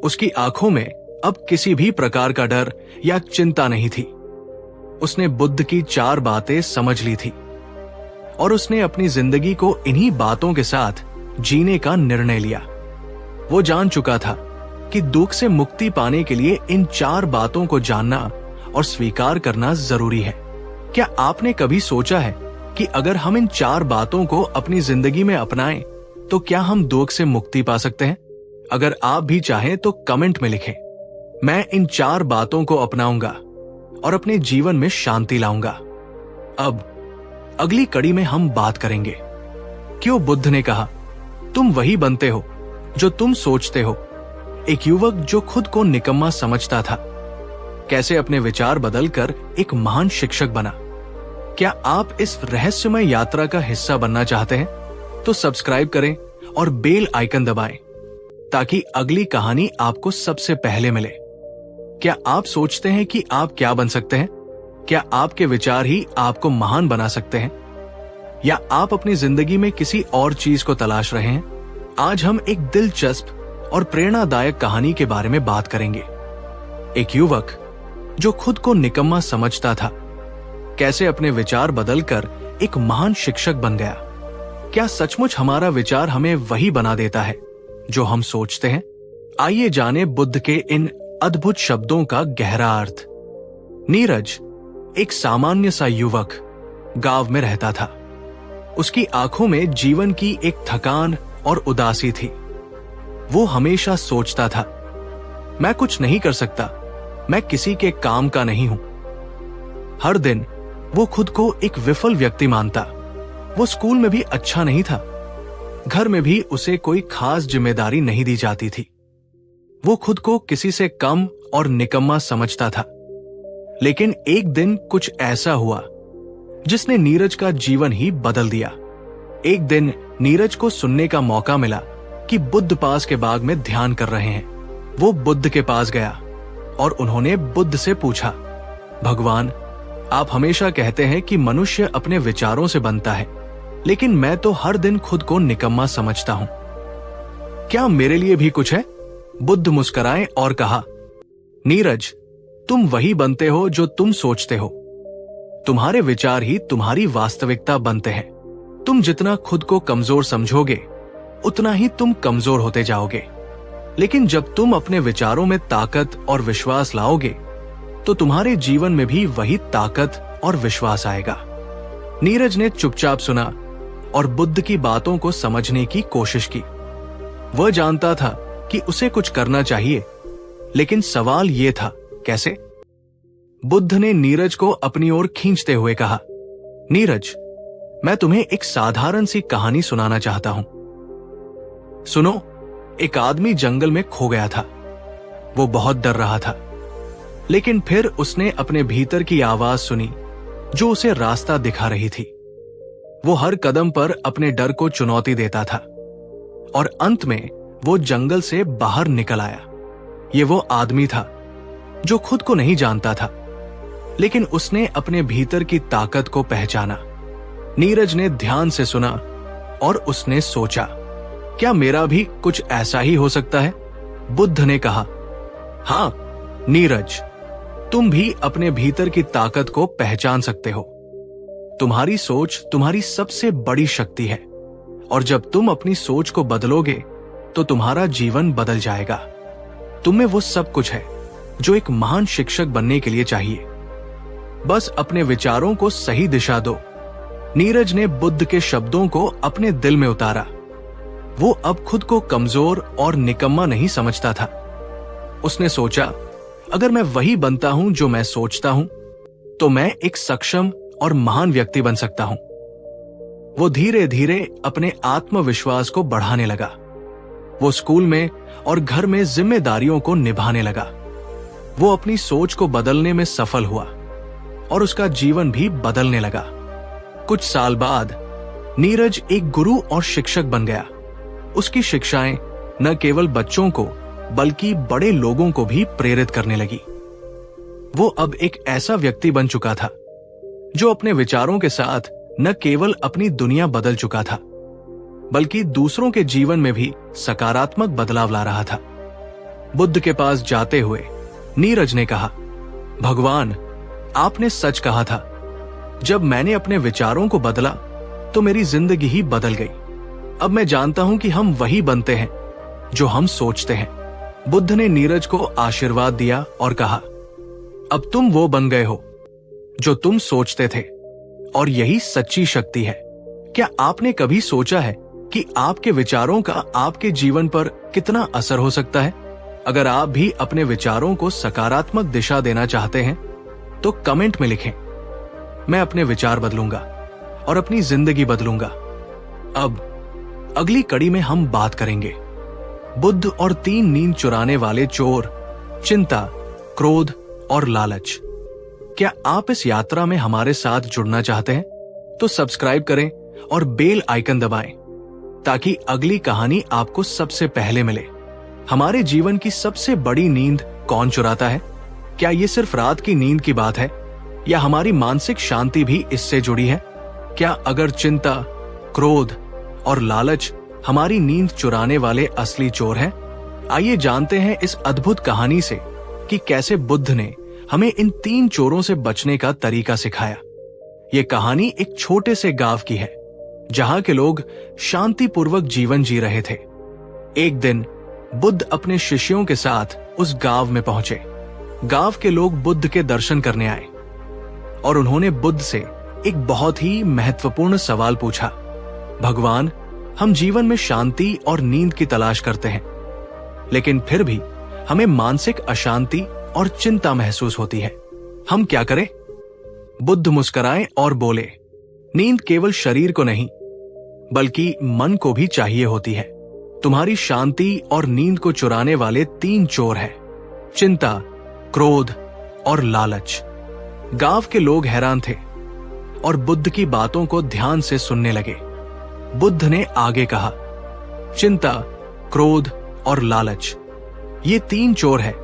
उसकी आंखों में अब किसी भी प्रकार का डर या चिंता नहीं थी। उसने बुद्ध की 4 बातें समझ ली थी और उसने अपनी जिंदगी को इन्हीं बातों के साथ जीने का निर्णय लिया। वो जान चुका था कि दुख से मुक्ति पाने के लिए इन 4 बातों को जानना और स्वीकार करना जरूरी है। क्या आपने कभी सोचा है कि अगर हम इन 4 बातों को अपनी जिंदगी में अपनाएं तो क्या हम दुख से मुक्ति पा सकते हैं? अगर आप भी चाहें तो कमेंट में लिखें, मैं इन 4 बातों को अपनाऊंगा और अपने जीवन में शांति लाऊंगा। अब अगली कड़ी में हम बात करेंगे क्यों बुद्ध ने कहा तुम वही बनते हो जो तुम सोचते हो। एक युवक जो खुद को निकम्मा समझता था कैसे अपने विचार बदलकर एक महान शिक्षक बना। क्या आप इस रहस्यमय यात्रा का हिस्सा बनना चाहते हैं? तो सब्सक्राइब करें और बेल आइकन दबाएं ताकि अगली कहानी आपको सबसे पहले मिले। क्या आप सोचते हैं कि आप क्या बन सकते हैं? क्या आपके विचार ही आपको महान बना सकते हैं? या आप अपनी जिंदगी में किसी और चीज को तलाश रहे हैं? आज हम एक दिलचस्प और प्रेरणादायक कहानी के बारे में बात करेंगे। एक युवक जो खुद को निकम्मा समझता था कैसे अपने विचार बदलकर एक महान शिक्षक बन गया। क्या सचमुच हमारा विचार हमें वही बना देता है जो हम सोचते हैं? आइए जाने बुद्ध के इन अद्भुत शब्दों का गहरा अर्थ। नीरज एक सामान्य सा युवक गांव में रहता था। उसकी आंखों में जीवन की एक थकान और उदासी थी। वो हमेशा सोचता था, मैं कुछ नहीं कर सकता, मैं किसी के काम का नहीं हूं। हर दिन वो खुद को एक विफल व्यक्ति मानता। वो स्कूल में भी अच्छा नहीं था, घर में भी उसे कोई खास जिम्मेदारी नहीं दी जाती थी। वो खुद को किसी से कम और निकम्मा समझता था। लेकिन एक दिन कुछ ऐसा हुआ जिसने नीरज का जीवन ही बदल दिया। एक दिन नीरज को सुनने का मौका मिला कि बुद्ध पास के बाग में ध्यान कर रहे हैं। वो बुद्ध के पास गया और उन्होंने बुद्ध से पूछा, भगवान, आप हमेशा कहते हैं कि मनुष्य अपने विचारों से बनता है, लेकिन मैं तो हर दिन खुद को निकम्मा समझता हूं। क्या मेरे लिए भी कुछ है? बुद्ध मुस्कुराए और कहा, नीरज, तुम वही बनते हो जो तुम सोचते हो। तुम्हारे विचार ही तुम्हारी वास्तविकता बनते हैं। तुम जितना खुद को कमजोर समझोगे उतना ही तुम कमजोर होते जाओगे। लेकिन जब तुम अपने विचारों में ताकत और विश्वास लाओगे तो तुम्हारे जीवन में भी वही ताकत और विश्वास आएगा। नीरज ने चुपचाप सुना और बुद्ध की बातों को समझने की कोशिश की। वह जानता था कि उसे कुछ करना चाहिए, लेकिन सवाल यह था, कैसे? बुद्ध ने नीरज को अपनी ओर खींचते हुए कहा, नीरज, मैं तुम्हें एक साधारण सी कहानी सुनाना चाहता हूं। सुनो, एक आदमी जंगल में खो गया था। वो बहुत डर रहा था, लेकिन फिर उसने अपने भीतर की आवाज सुनी जो उसे रास्ता दिखा रही थी। वो हर कदम पर अपने डर को चुनौती देता था और अंत में वो जंगल से बाहर निकल आया। ये वो आदमी था जो खुद को नहीं जानता था, लेकिन उसने अपने भीतर की ताकत को पहचाना। नीरज ने ध्यान से सुना और उसने सोचा, क्या मेरा भी कुछ ऐसा ही हो सकता है? बुद्ध ने कहा, हां नीरज, तुम भी अपने भीतर की ताकत को पहचान सकते हो। तुम्हारी सोच तुम्हारी सबसे बड़ी शक्ति है और जब तुम अपनी सोच को बदलोगे तो तुम्हारा जीवन बदल जाएगा। तुम में वो सब कुछ है जो एक महान शिक्षक बनने के लिए चाहिए। बस अपने विचारों को सही दिशा दो। नीरज ने बुद्ध के शब्दों को अपने दिल में उतारा। वो अब खुद को कमजोर और निकम्मा नहीं समझता था। उसने सोचा, अगर मैं वही बनता हूं जो मैं सोचता हूं, तो मैं एक सक्षम और महान व्यक्ति बन सकता हूं। वो धीरे धीरे अपने आत्मविश्वास को बढ़ाने लगा। वो स्कूल में और घर में जिम्मेदारियों को निभाने लगा। वो अपनी सोच को बदलने में सफल हुआ और उसका जीवन भी बदलने लगा। कुछ साल बाद नीरज एक गुरु और शिक्षक बन गया। उसकी शिक्षाएं न केवल बच्चों को बल्कि बड़े लोगों को भी प्रेरित करने लगी। वो अब एक ऐसा व्यक्ति बन चुका था जो अपने विचारों के साथ न केवल अपनी दुनिया बदल चुका था, बल्कि दूसरों के जीवन में भी सकारात्मक बदलाव ला रहा था। बुद्ध के पास जाते हुए नीरज ने कहा, भगवान, आपने सच कहा था। जब मैंने अपने विचारों को बदला तो मेरी जिंदगी ही बदल गई। अब मैं जानता हूं कि हम वही बनते हैं जो हम सोचते हैं। बुद्ध ने नीरज को आशीर्वाद दिया और कहा, अब तुम वो बन गए हो जो तुम सोचते थे, और यही सच्ची शक्ति है। क्या आपने कभी सोचा है कि आपके विचारों का आपके जीवन पर कितना असर हो सकता है? अगर आप भी अपने विचारों को सकारात्मक दिशा देना चाहते हैं तो कमेंट में लिखें, मैं अपने विचार बदलूंगा और अपनी जिंदगी बदलूंगा। अब अगली कड़ी में हम बात करेंगे बुद्ध और 3 नींद चुराने वाले चोर, चिंता, क्रोध और लालच। क्या आप इस यात्रा में हमारे साथ जुड़ना चाहते हैं? तो सब्सक्राइब करें और बेल आइकन दबाएं ताकि अगली कहानी आपको सबसे पहले मिले। हमारे जीवन की सबसे बड़ी नींद कौन चुराता है? क्या ये सिर्फ रात की नींद की बात है या हमारी मानसिक शांति भी इससे जुड़ी है? क्या अगर चिंता, क्रोध और लालच हमारी नींद चुराने वाले असली चोर हैं? आइए जानते हैं इस अद्भुत कहानी से कि कैसे बुद्ध ने हमें इन 3 चोरों से बचने का तरीका सिखाया। ये कहानी एक छोटे से गांव की है जहां के लोग शांतिपूर्वक जीवन जी रहे थे। एक दिन बुद्ध अपने शिष्यों के साथ उस गांव में पहुंचे। गांव के लोग बुद्ध के दर्शन करने आए और उन्होंने बुद्ध से एक बहुत ही महत्वपूर्ण सवाल पूछा, भगवान, हम जीवन में शांति और नींद की तलाश करते हैं, लेकिन फिर भी हमें मानसिक अशांति और चिंता महसूस होती है। हम क्या करें? बुद्ध मुस्कुराए और बोले, नींद केवल शरीर को नहीं बल्कि मन को भी चाहिए होती है। तुम्हारी शांति और नींद को चुराने वाले 3 चोर हैं, चिंता, क्रोध और लालच। गांव के लोग हैरान थे और बुद्ध की बातों को ध्यान से सुनने लगे। बुद्ध ने आगे कहा, चिंता, क्रोध और लालच, ये 3 चोर हैं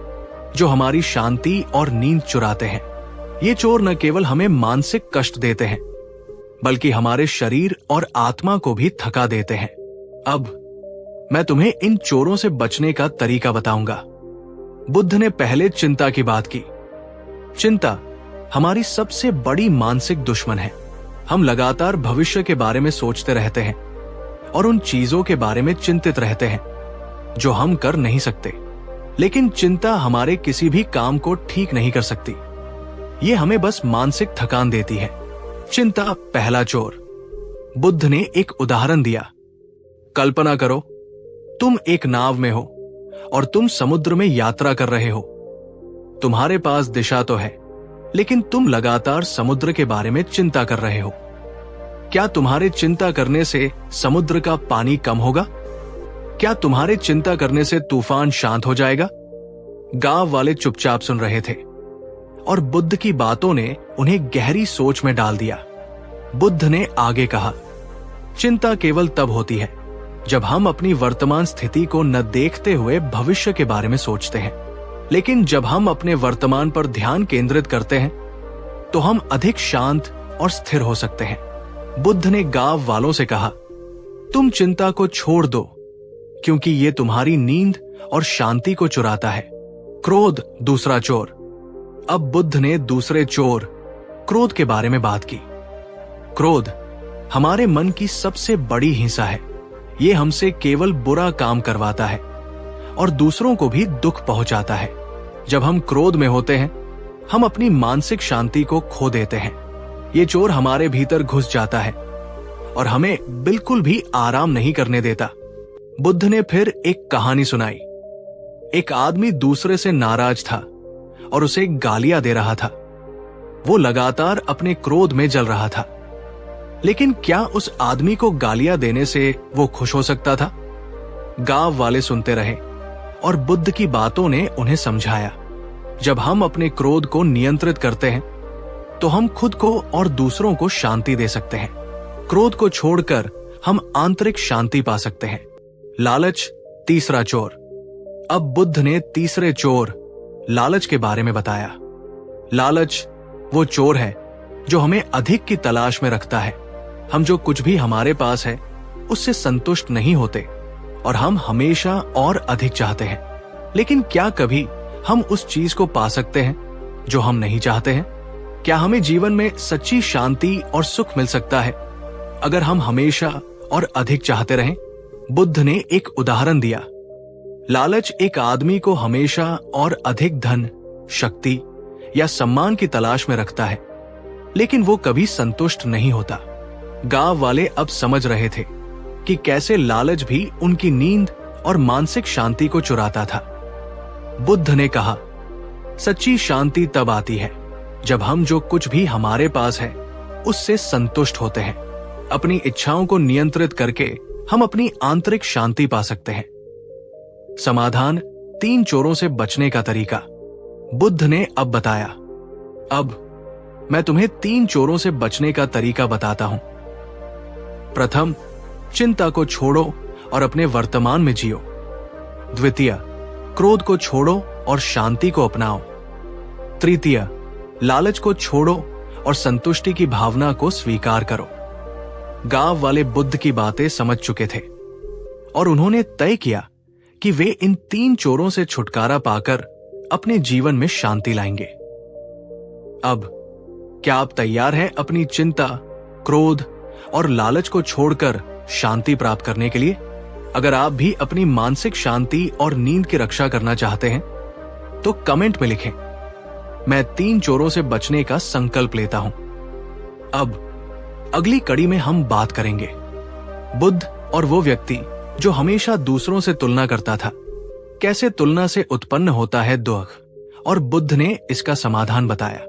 जो हमारी शांति और नींद चुराते हैं। ये चोर न केवल हमें मानसिक कष्ट देते हैं बल्कि हमारे शरीर और आत्मा को भी थका देते हैं। अब मैं तुम्हें इन चोरों से बचने का तरीका बताऊंगा। बुद्ध ने पहले चिंता की बात की। चिंता हमारी सबसे बड़ी मानसिक दुश्मन है। हम लगातार भविष्य के बारे में सोचते रहते हैं और उन चीजों के बारे में चिंतित रहते हैं जो हम कर नहीं सकते। लेकिन चिंता हमारे किसी भी काम को ठीक नहीं कर सकती। ये हमें बस मानसिक थकान देती है। चिंता पहला चोर। बुद्ध ने एक उदाहरण दिया। कल्पना करो, तुम एक नाव में हो और तुम समुद्र में यात्रा कर रहे हो। तुम्हारे पास दिशा तो है, लेकिन तुम लगातार समुद्र के बारे में चिंता कर रहे हो। क्या तुम्हारे चिंता करने से समुद्र का पानी कम होगा? क्या तुम्हारे चिंता करने से तूफान शांत हो जाएगा? गांव वाले चुपचाप सुन रहे थे और बुद्ध की बातों ने उन्हें गहरी सोच में डाल दिया। बुद्ध ने आगे कहा, चिंता केवल तब होती है जब हम अपनी वर्तमान स्थिति को न देखते हुए भविष्य के बारे में सोचते हैं। लेकिन जब हम अपने वर्तमान पर ध्यान केंद्रित करते हैं तो हम अधिक शांत और स्थिर हो सकते हैं। बुद्ध ने गांव वालों से कहा, तुम चिंता को छोड़ दो क्योंकि ये तुम्हारी नींद और शांति को चुराता है। क्रोध दूसरा चोर। अब बुद्ध ने दूसरे चोर, क्रोध के बारे में बात की। क्रोध हमारे मन की सबसे बड़ी हिंसा है। ये हमसे केवल बुरा काम करवाता है और दूसरों को भी दुख पहुंचाता है। जब हम क्रोध में होते हैं, हम अपनी मानसिक शांति को खो देते हैं। ये चोर हमारे भीतर घुस जाता है और हमें बिल्कुल भी आराम नहीं करने देता। बुद्ध ने फिर एक कहानी सुनाई। एक आदमी दूसरे से नाराज था और उसे गालियां दे रहा था। वो लगातार अपने क्रोध में जल रहा था। लेकिन क्या उस आदमी को गालियां देने से वो खुश हो सकता था? गांव वाले सुनते रहे और बुद्ध की बातों ने उन्हें समझाया, जब हम अपने क्रोध को नियंत्रित करते हैं तो हम खुद को और दूसरों को शांति दे सकते हैं। क्रोध को छोड़कर हम आंतरिक शांति पा सकते हैं। लालच तीसरा चोर। अब बुद्ध ने तीसरे चोर, लालच के बारे में बताया। लालच वो चोर है जो हमें अधिक की तलाश में रखता है। हम जो कुछ भी हमारे पास है उससे संतुष्ट नहीं होते और हम हमेशा और अधिक चाहते हैं। लेकिन क्या कभी हम उस चीज को पा सकते हैं जो हम नहीं चाहते हैं? क्या हमें जीवन में सच्ची शांति और सुख मिल सकता है अगर हम हमेशा और अधिक चाहते रहें? बुद्ध ने एक उदाहरण दिया। लालच एक आदमी को हमेशा और अधिक धन, शक्ति या सम्मान की तलाश में रखता है, लेकिन वो कभी संतुष्ट नहीं होता। गांव वाले अब समझ रहे थे कि कैसे लालच भी उनकी नींद और मानसिक शांति को चुराता था। बुद्ध ने कहा, सच्ची शांति तब आती है जब हम जो कुछ भी हमारे पास है उससे संतुष्ट होते हैं। अपनी इच्छाओं को नियंत्रित करके हम अपनी आंतरिक शांति पा सकते हैं। समाधान 3 चोरों से बचने का तरीका। बुद्ध ने अब बताया, अब मैं तुम्हें 3 चोरों से बचने का तरीका बताता हूं। प्रथम, चिंता को छोड़ो और अपने वर्तमान में जियो। द्वितीय, क्रोध को छोड़ो और शांति को अपनाओ। तृतीय, लालच को छोड़ो और संतुष्टि की भावना को स्वीकार करो। गांव वाले बुद्ध की बातें समझ चुके थे और उन्होंने तय किया कि वे इन 3 चोरों से छुटकारा पाकर अपने जीवन में शांति लाएंगे। अब क्या आप तैयार हैं अपनी चिंता, क्रोध और लालच को छोड़कर शांति प्राप्त करने के लिए? अगर आप भी अपनी मानसिक शांति और नींद की रक्षा करना चाहते हैं तो कमेंट में लिखें, मैं 3 चोरों से बचने का संकल्प लेता हूं। अब अगली कड़ी में हम बात करेंगे बुद्ध और वो व्यक्ति जो हमेशा दूसरों से तुलना करता था। कैसे तुलना से उत्पन्न होता है दुख, और बुद्ध ने इसका समाधान बताया।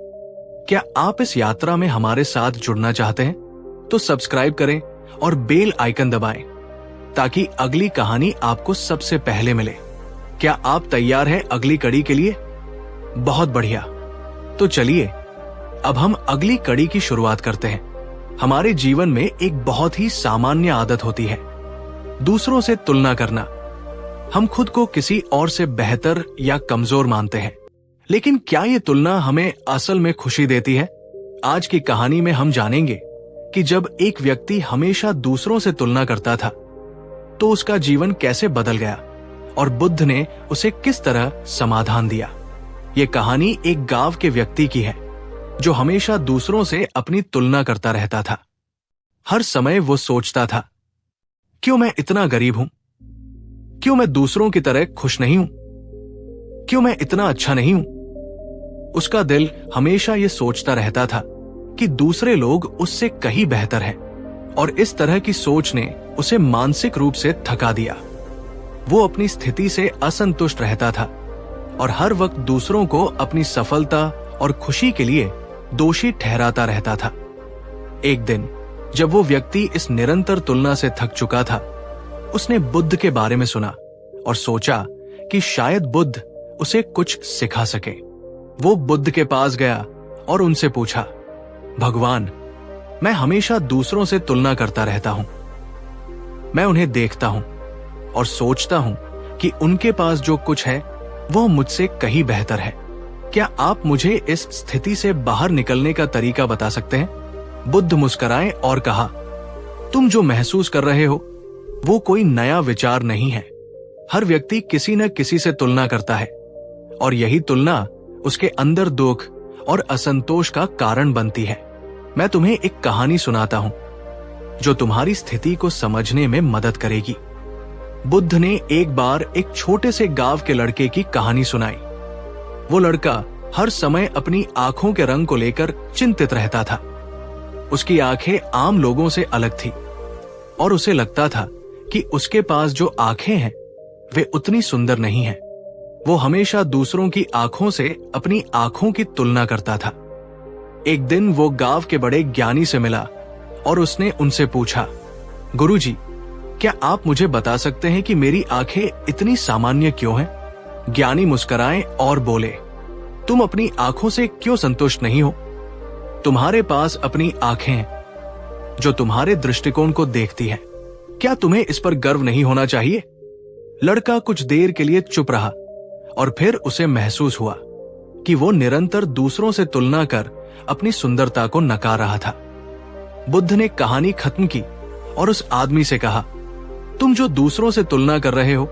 क्या आप इस यात्रा में हमारे साथ जुड़ना चाहते हैं? तो सब्सक्राइब करें और बेल आइकन दबाएं ताकि अगली कहानी आपको सबसे पहले मिले। क्या आप तैयार हैं अगली कड़ी के लिए? बहुत बढ़िया। तो चलिए अब हम अगली कड़ी की शुरुआत करते हैं। हमारे जीवन में एक बहुत ही सामान्य आदत होती है, दूसरों से तुलना करना। हम खुद को किसी और से बेहतर या कमजोर मानते हैं, लेकिन क्या ये तुलना हमें असल में खुशी देती है? आज की कहानी में हम जानेंगे कि जब एक व्यक्ति हमेशा दूसरों से तुलना करता था तो उसका जीवन कैसे बदल गया और बुद्ध ने उसे किस तरह समाधान दिया। ये कहानी एक गांव के व्यक्ति की है जो हमेशा दूसरों से अपनी तुलना करता रहता था। हर समय वो सोचता था, क्यों मैं इतना गरीब हूं? क्यों मैं दूसरों की तरह खुश नहीं हूं? क्यों मैं इतना अच्छा नहीं हूं? उसका दिल हमेशा ये सोचता रहता था कि दूसरे लोग उससे कहीं बेहतर हैं, और इस तरह की सोच ने उसे मानसिक रूप से थका दिया। वो अपनी स्थिति से असंतुष्ट रहता था और हर वक्त दूसरों को अपनी सफलता और खुशी के लिए दोषी ठहराता रहता था। एक दिन जब वो व्यक्ति इस निरंतर तुलना से थक चुका था, उसने बुद्ध के बारे में सुना और सोचा कि शायद बुद्ध उसे कुछ सिखा सके। वो बुद्ध के पास गया और उनसे पूछा, भगवान, मैं हमेशा दूसरों से तुलना करता रहता हूं। मैं उन्हें देखता हूं और सोचता हूं कि उनके पास जो कुछ है वो मुझसे कहीं बेहतर है। क्या आप मुझे इस स्थिति से बाहर निकलने का तरीका बता सकते हैं? बुद्ध मुस्कुराए और कहा, तुम जो महसूस कर रहे हो वो कोई नया विचार नहीं है। हर व्यक्ति किसी न किसी से तुलना करता है और यही तुलना उसके अंदर दुख और असंतोष का कारण बनती है। मैं तुम्हें एक कहानी सुनाता हूं जो तुम्हारी स्थिति को समझने में मदद करेगी। बुद्ध ने एक बार एक छोटे से गांव के लड़के की कहानी सुनाई। वो लड़का हर समय अपनी आंखों के रंग को लेकर चिंतित रहता था। उसकी आंखें आम लोगों से अलग थी और उसे लगता था कि उसके पास जो आंखें हैं वे उतनी सुंदर नहीं हैं। वो हमेशा दूसरों की आंखों से अपनी आंखों की तुलना करता था। एक दिन वो गांव के बड़े ज्ञानी से मिला और उसने उनसे पूछा, गुरुजी, क्या आप मुझे बता सकते हैं कि मेरी आंखें इतनी सामान्य क्यों हैं? ज्ञानी मुस्कुराए और बोले, तुम अपनी आंखों से क्यों संतुष्ट नहीं हो? तुम्हारे पास अपनी आंखें हैं जो तुम्हारे दृष्टिकोण को देखती हैं। क्या तुम्हें इस पर गर्व नहीं होना चाहिए? लड़का कुछ देर के लिए चुप रहा और फिर उसे महसूस हुआ कि वो निरंतर दूसरों से तुलना कर अपनी सुंदरता को नकार रहा था। बुद्ध ने कहानी खत्म की और उस आदमी से कहा, तुम जो दूसरों से तुलना कर रहे हो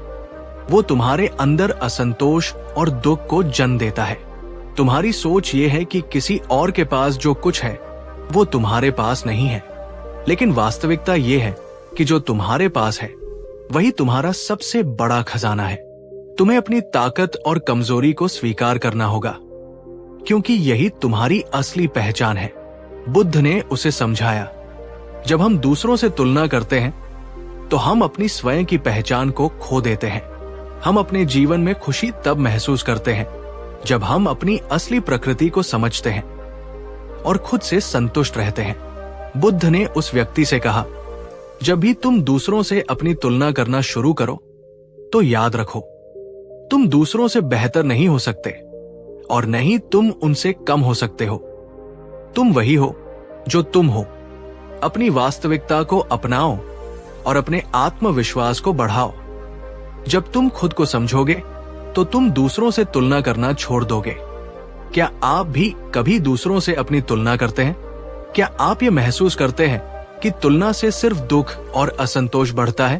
वो तुम्हारे अंदर असंतोष और दुख को जन्म देता है। तुम्हारी सोच ये है कि किसी और के पास जो कुछ है वो तुम्हारे पास नहीं है, लेकिन वास्तविकता ये है कि जो तुम्हारे पास है वही तुम्हारा सबसे बड़ा खजाना है। तुम्हें अपनी ताकत और कमजोरी को स्वीकार करना होगा, क्योंकि यही तुम्हारी असली पहचान है। बुद्ध ने उसे समझाया, जब हम दूसरों से तुलना करते हैं तो हम अपनी स्वयं की पहचान को खो देते हैं। हम अपने जीवन में खुशी तब महसूस करते हैं जब हम अपनी असली प्रकृति को समझते हैं और खुद से संतुष्ट रहते हैं। बुद्ध ने उस व्यक्ति से कहा, जब भी तुम दूसरों से अपनी तुलना करना शुरू करो तो याद रखो, तुम दूसरों से बेहतर नहीं हो सकते और न ही तुम उनसे कम हो सकते हो। तुम वही हो जो तुम हो। अपनी वास्तविकता को अपनाओ और अपने आत्मविश्वास को बढ़ाओ। जब तुम खुद को समझोगे तो तुम दूसरों से तुलना करना छोड़ दोगे। क्या आप भी कभी दूसरों से अपनी तुलना करते हैं? क्या आप ये महसूस करते हैं कि तुलना से सिर्फ दुख और असंतोष बढ़ता है?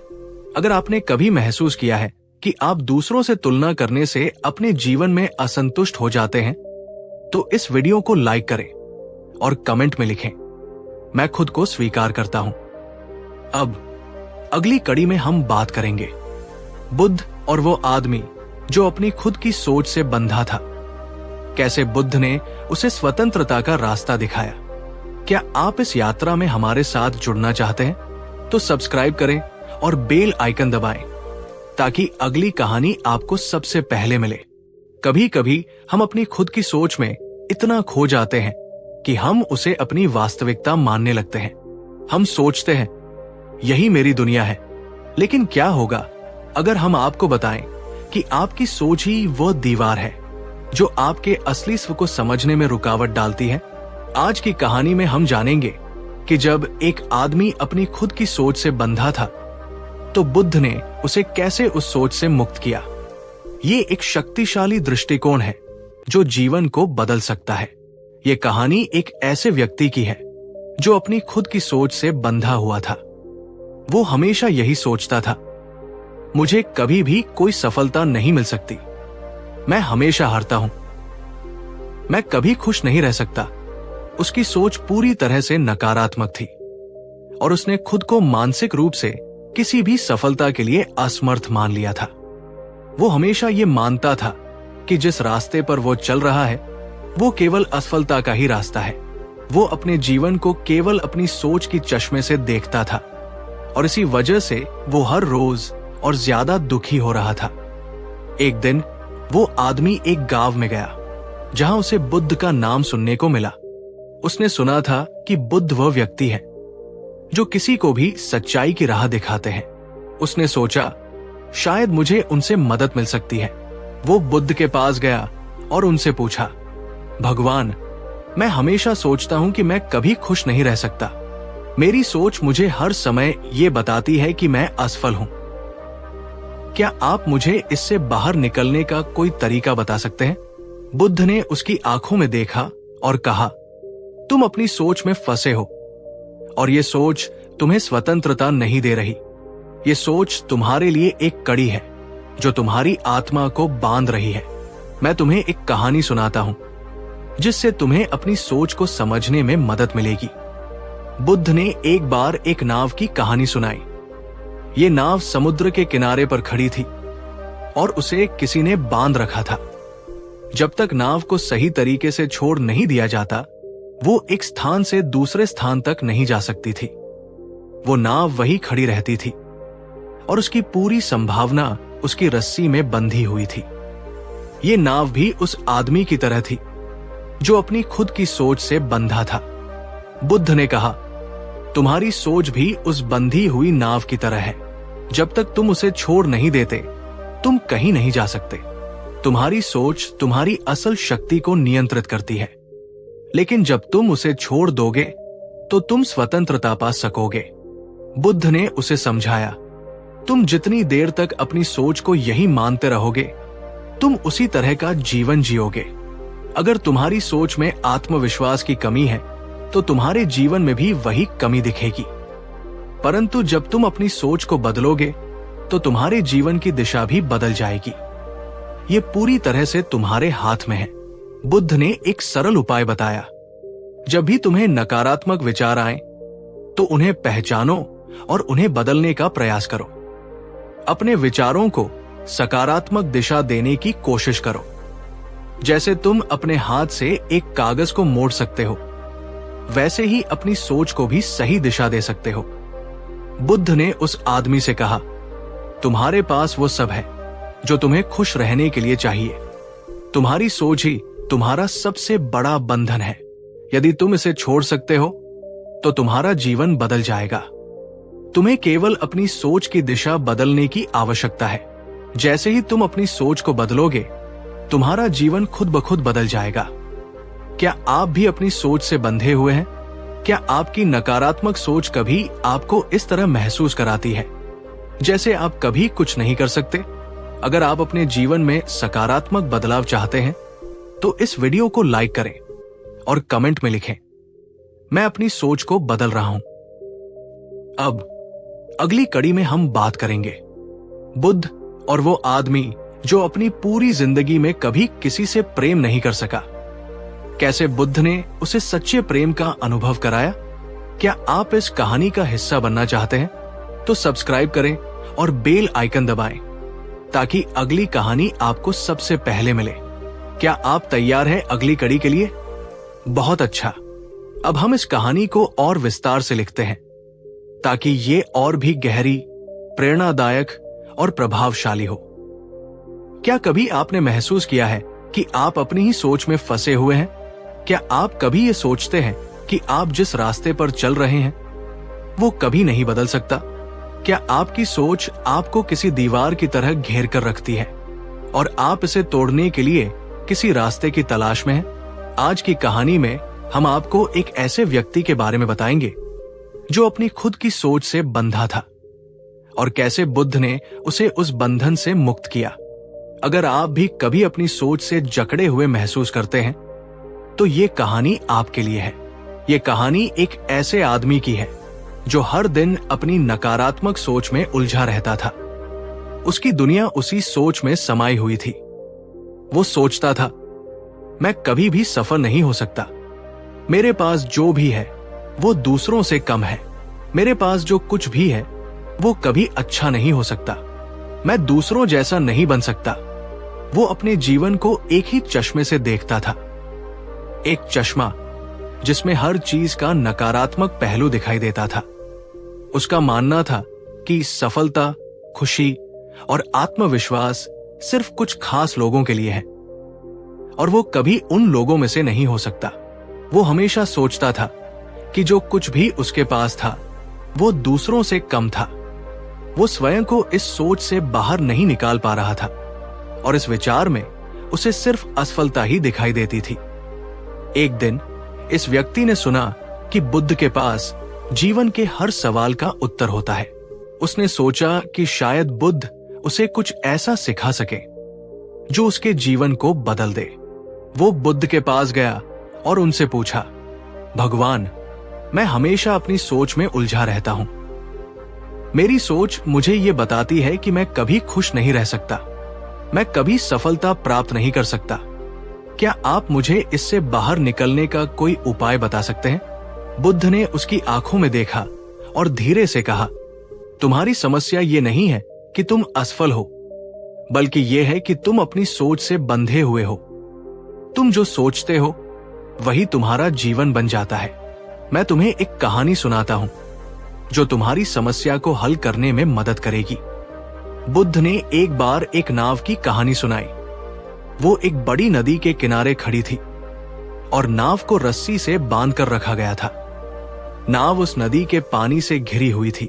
अगर आपने कभी महसूस किया है कि आप दूसरों से तुलना करने से अपने जीवन में असंतुष्ट हो जाते हैं, तो इस वीडियो को लाइक करें और कमेंट में लिखें, मैं खुद को स्वीकार करता हूं। अब अगली कड़ी में हम बात करेंगे बुद्ध और वो आदमी जो अपनी खुद की सोच से बंधा था। कैसे बुद्ध ने उसे स्वतंत्रता का रास्ता दिखाया। क्या आप इस यात्रा में हमारे साथ जुड़ना चाहते हैं? तो सब्सक्राइब करें और बेल आइकन दबाएं ताकि अगली कहानी आपको सबसे पहले मिले। कभी कभी हम अपनी खुद की सोच में इतना खो जाते हैं कि हम उसे अपनी वास्तविकता मानने लगते हैं। हम सोचते हैं यही मेरी दुनिया है। लेकिन क्या होगा अगर हम आपको बताएं कि आपकी सोच ही वो दीवार है जो आपके असली स्व को समझने में रुकावट डालती है? आज की कहानी में हम जानेंगे कि जब एक आदमी अपनी खुद की सोच से बंधा था तो बुद्ध ने उसे कैसे उस सोच से मुक्त किया। ये एक शक्तिशाली दृष्टिकोण है जो जीवन को बदल सकता है। ये कहानी एक ऐसे व्यक्ति की है जो अपनी खुद की सोच से बंधा हुआ था। वो हमेशा यही सोचता था, मुझे कभी भी कोई सफलता नहीं मिल सकती, मैं हमेशा हारता हूं, मैं कभी खुश नहीं रह सकता। उसकी सोच पूरी तरह से नकारात्मक थी और उसने खुद को मानसिक रूप से किसी भी सफलता के लिए असमर्थ मान लिया था। वो हमेशा ये मानता था कि जिस रास्ते पर वो चल रहा है वो केवल असफलता का ही रास्ता है। वो अपने जीवन को केवल अपनी सोच की चश्मे से देखता था और इसी वजह से वो हर रोज और ज्यादा दुखी हो रहा था। एक दिन वो आदमी एक गांव में गया जहां उसे बुद्ध का नाम सुनने को मिला। उसने सुना था कि बुद्ध वह व्यक्ति है जो किसी को भी सच्चाई की राह दिखाते हैं। उसने सोचा शायद मुझे उनसे मदद मिल सकती है। वो बुद्ध के पास गया और उनसे पूछा, भगवान, मैं हमेशा सोचता हूं कि मैं कभी खुश नहीं रह सकता। मेरी सोच मुझे हर समय ये बताती है कि मैं असफल हूं। क्या आप मुझे इससे बाहर निकलने का कोई तरीका बता सकते हैं? बुद्ध ने उसकी आंखों में देखा और कहा, तुम अपनी सोच में फंसे हो और ये सोच तुम्हें स्वतंत्रता नहीं दे रही। ये सोच तुम्हारे लिए एक कड़ी है जो तुम्हारी आत्मा को बांध रही है। मैं तुम्हें एक कहानी सुनाता हूं जिससे तुम्हें अपनी सोच को समझने में मदद मिलेगी। बुद्ध ने एक बार एक नाव की कहानी सुनाई। ये नाव समुद्र के किनारे पर खड़ी थी और उसे किसी ने बांध रखा था। जब तक नाव को सही तरीके से छोड़ नहीं दिया जाता वो एक स्थान से दूसरे स्थान तक नहीं जा सकती थी। वो नाव वही खड़ी रहती थी और उसकी पूरी संभावना उसकी रस्सी में बंधी हुई थी। ये नाव भी उस आदमी की तरह थी जो अपनी खुद की सोच से बंधा था। बुद्ध ने कहा, तुम्हारी सोच भी उस बंधी हुई नाव की तरह है। जब तक तुम उसे छोड़ नहीं देते तुम कहीं नहीं जा सकते। तुम्हारी सोच तुम्हारी असल शक्ति को नियंत्रित करती है, लेकिन जब तुम उसे छोड़ दोगे तो तुम स्वतंत्रता पा सकोगे। बुद्ध ने उसे समझाया, तुम जितनी देर तक अपनी सोच को यही मानते रहोगे तुम उसी तरह का जीवन जियोगे। अगर तुम्हारी सोच में आत्मविश्वास की कमी है तो तुम्हारे जीवन में भी वही कमी दिखेगी। परंतु जब तुम अपनी सोच को बदलोगे तो तुम्हारे जीवन की दिशा भी बदल जाएगी। ये पूरी तरह से तुम्हारे हाथ में है। बुद्ध ने एक सरल उपाय बताया। जब भी तुम्हें नकारात्मक विचार आए तो उन्हें पहचानो और उन्हें बदलने का प्रयास करो। अपने विचारों को सकारात्मक दिशा देने की कोशिश करो। जैसे तुम अपने हाथ से एक कागज को मोड़ सकते हो, वैसे ही अपनी सोच को भी सही दिशा दे सकते हो। बुद्ध ने उस आदमी से कहा, तुम्हारे पास वो सब है जो तुम्हें खुश रहने के लिए चाहिए। तुम्हारी सोच ही तुम्हारा सबसे बड़ा बंधन है। यदि तुम इसे छोड़ सकते हो तो तुम्हारा जीवन बदल जाएगा। तुम्हें केवल अपनी सोच की दिशा बदलने की आवश्यकता है। जैसे ही तुम अपनी सोच को बदलोगे, तुम्हारा जीवन खुद ब खुद बदल जाएगा। क्या आप भी अपनी सोच से बंधे हुए हैं? क्या आपकी नकारात्मक सोच कभी आपको इस तरह महसूस कराती है जैसे आप कभी कुछ नहीं कर सकते? अगर आप अपने जीवन में सकारात्मक बदलाव चाहते हैं तो इस वीडियो को लाइक करें और कमेंट में लिखें, मैं अपनी सोच को बदल रहा हूं। अब अगली कड़ी में हम बात करेंगे बुद्ध और वो आदमी जो अपनी पूरी जिंदगी में कभी किसी से प्रेम नहीं कर सका। कैसे बुद्ध ने उसे सच्चे प्रेम का अनुभव कराया। क्या आप इस कहानी का हिस्सा बनना चाहते हैं? तो सब्सक्राइब करें और बेल आइकन दबाएं ताकि अगली कहानी आपको सबसे पहले मिले। क्या आप तैयार हैं अगली कड़ी के लिए? बहुत अच्छा। अब हम इस कहानी को और विस्तार से लिखते हैं ताकि ये और भी गहरी, प्रेरणादायक और प्रभावशाली हो। क्या कभी आपने महसूस किया है कि आप अपनी ही सोच में फंसे हुए हैं? क्या आप कभी ये सोचते हैं कि आप जिस रास्ते पर चल रहे हैं वो कभी नहीं बदल सकता? क्या आपकी सोच आपको किसी दीवार की तरह घेर कर रखती है और आप इसे तोड़ने के लिए किसी रास्ते की तलाश में हैं? आज की कहानी में हम आपको एक ऐसे व्यक्ति के बारे में बताएंगे जो अपनी खुद की सोच से बंधा था और कैसे बुद्ध ने उसे उस बंधन से मुक्त किया। अगर आप भी कभी अपनी सोच से जकड़े हुए महसूस करते हैं तो ये कहानी आपके लिए है। ये कहानी एक ऐसे आदमी की है जो हर दिन अपनी नकारात्मक सोच में उलझा रहता था। उसकी दुनिया उसी सोच में समाई हुई थी। वो सोचता था, मैं कभी भी सफल नहीं हो सकता। मेरे पास जो भी है वो दूसरों से कम है। मेरे पास जो कुछ भी है वो कभी अच्छा नहीं हो सकता। मैं दूसरों जैसा नहीं बन सकता। वो अपने जीवन को एक ही चश्मे से देखता था, एक चश्मा जिसमें हर चीज का नकारात्मक पहलू दिखाई देता था। उसका मानना था कि सफलता, खुशी और आत्मविश्वास सिर्फ कुछ खास लोगों के लिए है और वो कभी उन लोगों में से नहीं हो सकता। वो हमेशा सोचता था कि जो कुछ भी उसके पास था वो दूसरों से कम था। वो स्वयं को इस सोच से बाहर नहीं निकाल पा रहा था और इस विचार में उसे सिर्फ असफलता ही दिखाई देती थी। एक दिन इस व्यक्ति ने सुना कि बुद्ध के पास जीवन के हर सवाल का उत्तर होता है। उसने सोचा कि शायद बुद्ध उसे कुछ ऐसा सिखा सके जो उसके जीवन को बदल दे। वो बुद्ध के पास गया और उनसे पूछा, भगवान, मैं हमेशा अपनी सोच में उलझा रहता हूं। मेरी सोच मुझे ये बताती है कि मैं कभी खुश नहीं रह सकता। मैं कभी सफलता प्राप्त नहीं कर सकता। क्या आप मुझे इससे बाहर निकलने का कोई उपाय बता सकते हैं? बुद्ध ने उसकी आंखों में देखा और धीरे से कहा, तुम्हारी समस्या ये नहीं है कि तुम असफल हो, बल्कि यह है कि तुम अपनी सोच से बंधे हुए हो। तुम जो सोचते हो वही तुम्हारा जीवन बन जाता है। मैं तुम्हें एक कहानी सुनाता हूं जो तुम्हारी समस्या को हल करने में मदद करेगी। बुद्ध ने एक बार एक नाव की कहानी सुनाई। वो एक बड़ी नदी के किनारे खड़ी थी और नाव को रस्सी से बांध कर रखा गया था। नाव उस नदी के पानी से घिरी हुई थी,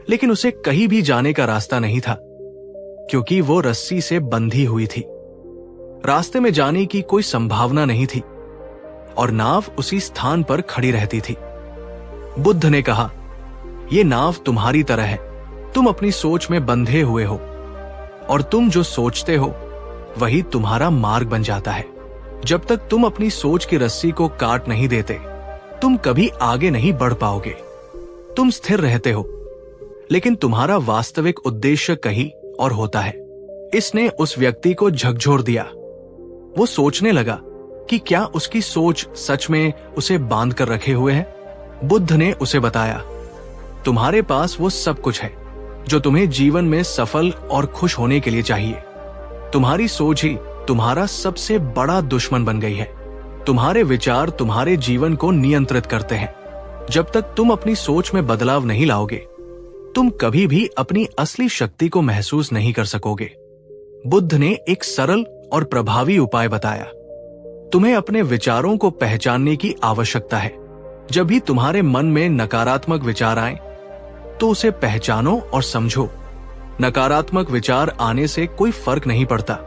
लेकिन उसे कहीं भी जाने का रास्ता नहीं था क्योंकि वो रस्सी से बंधी हुई थी। रास्ते में जाने की कोई संभावना नहीं थी और नाव उसी स्थान पर खड़ी रहती थी। बुद्ध ने कहा, ये नाव तुम्हारी तरह है। तुम अपनी सोच में बंधे हुए हो और तुम जो सोचते हो वही तुम्हारा मार्ग बन जाता है। जब तक तुम अपनी सोच की रस्सी को काट नहीं देते, तुम कभी आगे नहीं बढ़ पाओगे। तुम स्थिर रहते हो, लेकिन तुम्हारा वास्तविक उद्देश्य कहीं और होता है। इसने उस व्यक्ति को झकझोर दिया। वो सोचने लगा कि क्या उसकी सोच सच में उसे बांध कर रखे हुए है। बुद्ध ने उसे बताया, तुम्हारे पास वो सब कुछ है जो तुम्हें जीवन में सफल और खुश होने के लिए चाहिए। तुम्हारी सोच ही तुम्हारा सबसे बड़ा दुश्मन बन गई है। तुम्हारे विचार तुम्हारे जीवन को नियंत्रित करते हैं। जब तक तुम अपनी सोच में बदलाव नहीं लाओगे, तुम कभी भी अपनी असली शक्ति को महसूस नहीं कर सकोगे। बुद्ध ने एक सरल और प्रभावी उपाय बताया। तुम्हें अपने विचारों को पहचानने की आवश्यकता है। जब भी तुम्हारे मन में नकारात्मक विचार आए, तो उसे पहचानो और समझो। नकारात्मक विचार आने से कोई फर्क नहीं पड़ता,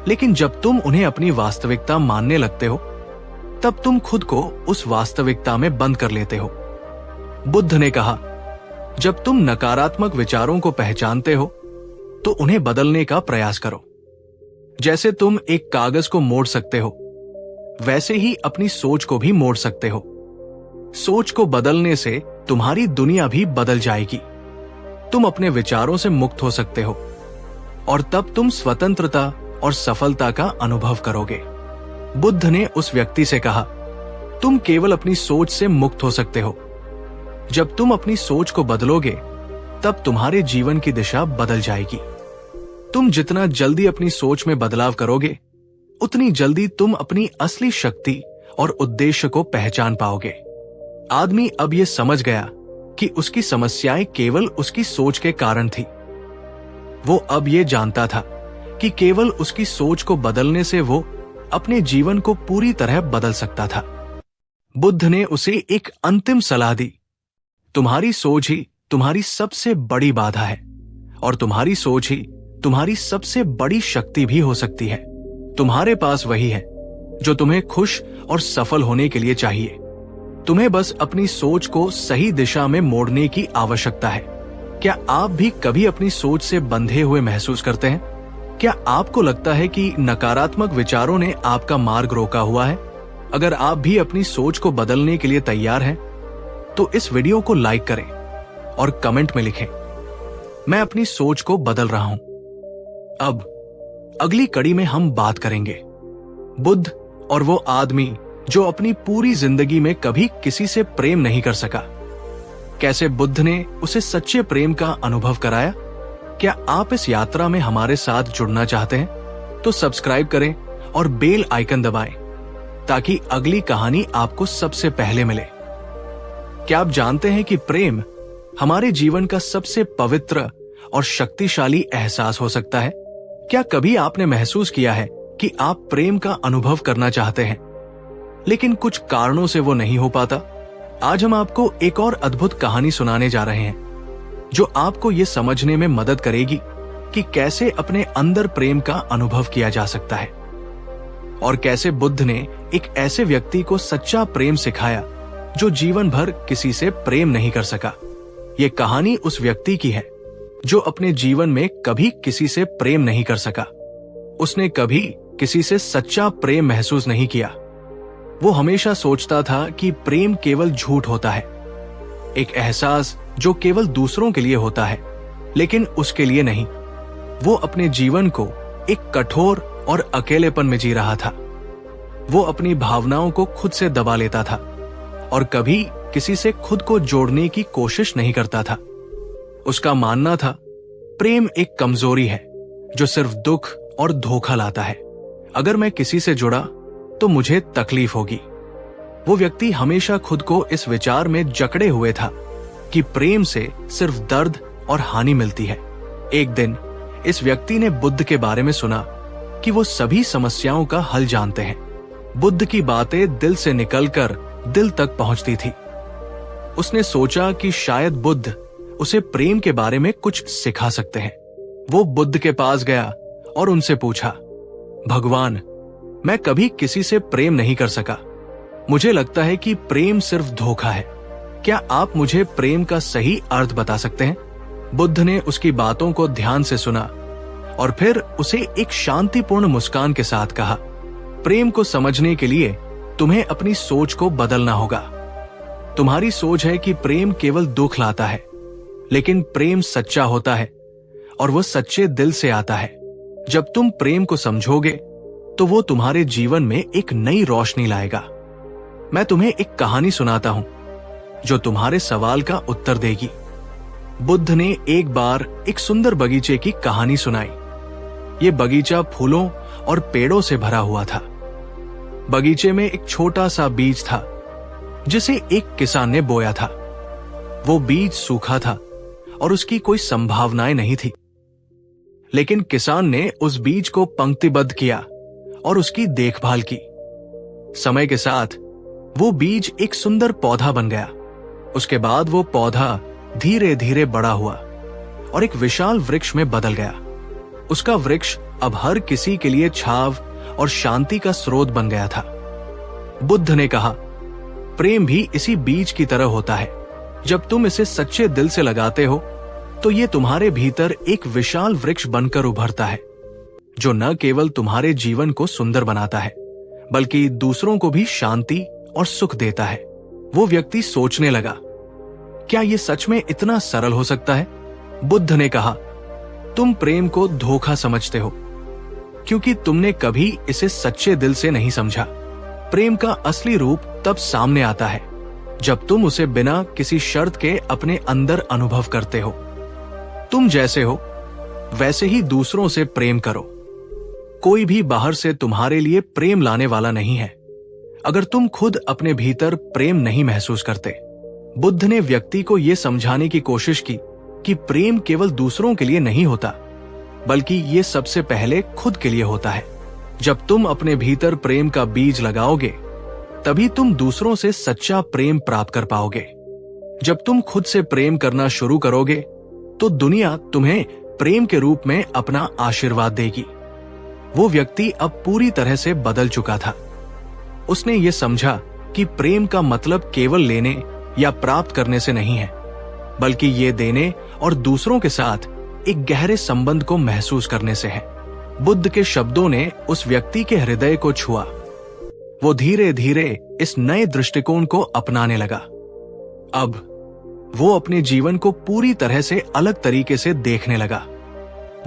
लेकिन जब तुम उन्हें अपनी वास्तविकता मानने लगते हो, तब तुम खुद को उस वास्तविकता में बंद कर लेते हो। बुद्ध ने कहा, जब तुम नकारात्मक विचारों को पहचानते हो, तो उन्हें बदलने का प्रयास करो। जैसे तुम एक कागज को मोड़ सकते हो, वैसे ही अपनी सोच को भी मोड़ सकते हो। सोच को बदलने से तुम्हारी दुनिया भी बदल जाएगी। तुम अपने विचारों से मुक्त हो सकते हो, और तब तुम स्वतंत्रता और सफलता का अनुभव करोगे। बुद्ध ने उस व्यक्ति से कहा, तुम केवल अपनी सोच से मुक्त हो सकते हो। जब तुम अपनी सोच को बदलोगे, तब तुम्हारे जीवन की दिशा बदल जाएगी। तुम जितना जल्दी अपनी सोच में बदलाव करोगे, उतनी जल्दी तुम अपनी असली शक्ति और उद्देश्य को पहचान पाओगे। आदमी अब यह समझ गया कि उसकी समस्याएं केवल उसकी सोच के कारण थी। वो अब ये जानता था कि केवल उसकी सोच को बदलने से वो अपने जीवन को पूरी तरह बदल सकता था। बुद्ध ने उसे एक अंतिम सलाह दी, तुम्हारी सोच ही तुम्हारी सबसे बड़ी बाधा है, और तुम्हारी सोच ही तुम्हारी सबसे बड़ी शक्ति भी हो सकती है। तुम्हारे पास वही है जो तुम्हें खुश और सफल होने के लिए चाहिए। तुम्हें बस अपनी सोच को सही दिशा में मोड़ने की आवश्यकता है। क्या आप भी कभी अपनी सोच से बंधे हुए महसूस करते हैं? क्या आपको लगता है कि नकारात्मक विचारों ने आपका मार्ग रोका हुआ है? अगर आप भी अपनी सोच को बदलने के लिए तैयार हैं, तो इस वीडियो को लाइक करें और कमेंट में लिखें, मैं अपनी सोच को बदल रहा हूं। अब अगली कड़ी में हम बात करेंगे बुद्ध और वो आदमी जो अपनी पूरी जिंदगी में कभी किसी से प्रेम नहीं कर सका। कैसे बुद्ध ने उसे सच्चे प्रेम का अनुभव कराया। क्या आप इस यात्रा में हमारे साथ जुड़ना चाहते हैं? तो सब्सक्राइब करें और बेल आइकन दबाएं, ताकि अगली कहानी आपको सबसे पहले मिले। क्या आप जानते हैं कि प्रेम हमारे जीवन का सबसे पवित्र और शक्तिशाली एहसास हो सकता है? क्या कभी आपने महसूस किया है कि आप प्रेम का अनुभव करना चाहते हैं, लेकिन कुछ कारणों से वो नहीं हो पाता? आज हम आपको एक और अद्भुत कहानी सुनाने जा रहे हैं, जो आपको ये समझने में मदद करेगी कि कैसे अपने अंदर प्रेम का अनुभव किया जा सकता है, और कैसे बुद्ध ने एक ऐसे व्यक्ति को सच्चा प्रेम सिखाया जो जीवन भर किसी से प्रेम नहीं कर सका। ये कहानी उस व्यक्ति की है जो अपने जीवन में कभी किसी से प्रेम नहीं कर सका। उसने कभी किसी से सच्चा प्रेम महसूस नहीं किया। वो हमेशा सोचता था कि प्रेम केवल झूठ होता है, एक एहसास जो केवल दूसरों के लिए होता है, लेकिन उसके लिए नहीं। वो अपने जीवन को एक कठोर और अकेलेपन में जी रहा था। वो अपनी भावनाओं को खुद से दबा लेता था और कभी किसी से खुद को जोड़ने की कोशिश नहीं करता था। उसका मानना था, प्रेम एक कमजोरी है जो सिर्फ दुख और धोखा लाता है। अगर मैं किसी से जुड़ा तो मुझे तकलीफ होगी। वो व्यक्ति हमेशा खुद को इस विचार में जकड़े हुए था कि प्रेम से सिर्फ दर्द और हानि मिलती है। एक दिन इस व्यक्ति ने बुद्ध के बारे में सुना कि वो सभी समस्याओं का हल जानते हैं। बुद्ध की बातें दिल से निकलकर दिल तक पहुंचती थी। उसने सोचा कि शायद बुद्ध उसे प्रेम के बारे में कुछ सिखा सकते हैं। वो बुद्ध के पास गया और उनसे पूछा, भगवान, मैं कभी किसी से प्रेम नहीं कर सका। मुझे लगता है कि प्रेम सिर्फ धोखा है। क्या आप मुझे प्रेम का सही अर्थ बता सकते हैं? बुद्ध ने उसकी बातों को ध्यान से सुना और फिर उसे एक शांतिपूर्ण मुस्कान के साथ कहा, प्रेम को समझने के लिए तुम्हें अपनी सोच को बदलना होगा। तुम्हारी सोच है कि प्रेम केवल दुख लाता है, लेकिन प्रेम सच्चा होता है और वो सच्चे दिल से आता है। जब तुम प्रेम को समझोगे तो वो तुम्हारे जीवन में एक नई रोशनी लाएगा। मैं तुम्हें एक कहानी सुनाता हूं जो तुम्हारे सवाल का उत्तर देगी। बुद्ध ने एक बार एक सुंदर बगीचे की कहानी सुनाई। ये बगीचा फूलों और पेड़ों से भरा हुआ था। बगीचे में एक छोटा सा बीज था जिसे एक किसान ने बोया था। वो बीज सूखा था और उसकी कोई संभावनाएं नहीं थी, लेकिन किसान ने उस बीज को पंक्तिबद्ध किया और उसकी देखभाल की। समय के साथ वो बीज एक सुंदर पौधा बन गया। उसके बाद वो पौधा धीरे धीरे बड़ा हुआ और एक विशाल वृक्ष में बदल गया। उसका वृक्ष अब हर किसी के लिए छाव और शांति का स्रोत बन गया था। बुद्ध ने कहा, प्रेम भी इसी बीज की तरह होता है। जब तुम इसे सच्चे दिल से लगाते हो तो ये तुम्हारे भीतर एक विशाल वृक्ष बनकर उभरता है, जो न केवल तुम्हारे जीवन को सुंदर बनाता है बल्कि दूसरों को भी शांति और सुख देता है। वो व्यक्ति सोचने लगा, क्या ये सच में इतना सरल हो सकता है? बुद्ध ने कहा, तुम प्रेम को धोखा समझते हो क्योंकि तुमने कभी इसे सच्चे दिल से नहीं समझा। प्रेम का असली रूप तब सामने आता है जब तुम उसे बिना किसी शर्त के अपने अंदर अनुभव करते हो। तुम जैसे हो वैसे ही दूसरों से प्रेम करो। कोई भी बाहर से तुम्हारे लिए प्रेम लाने वाला नहीं है अगर तुम खुद अपने भीतर प्रेम नहीं महसूस करते। बुद्ध ने व्यक्ति को यह समझाने की कोशिश की कि प्रेम केवल दूसरों के लिए नहीं होता, बल्कि ये सबसे पहले खुद के लिए होता है। जब तुम अपने भीतर प्रेम का बीज लगाओगे, तभी तुम दूसरों से सच्चा प्रेम प्राप्त कर पाओगे। जब तुम खुद से प्रेम करना शुरू करोगे, तो दुनिया तुम्हें प्रेम के रूप में अपना आशीर्वाद देगी। वो व्यक्ति अब पूरी तरह से बदल चुका था। उसने ये समझा कि प्रेम का मतलब केवल लेने या प्राप्त करने से नहीं है, बल्कि ये देने और दूसरों के साथ एक गहरे संबंध को महसूस करने से है। बुद्ध के शब्दों ने उस व्यक्ति के हृदय को छुआ। वो धीरे धीरे इस नए दृष्टिकोण को अपनाने लगा। अब वो अपने जीवन को पूरी तरह से अलग तरीके से देखने लगा।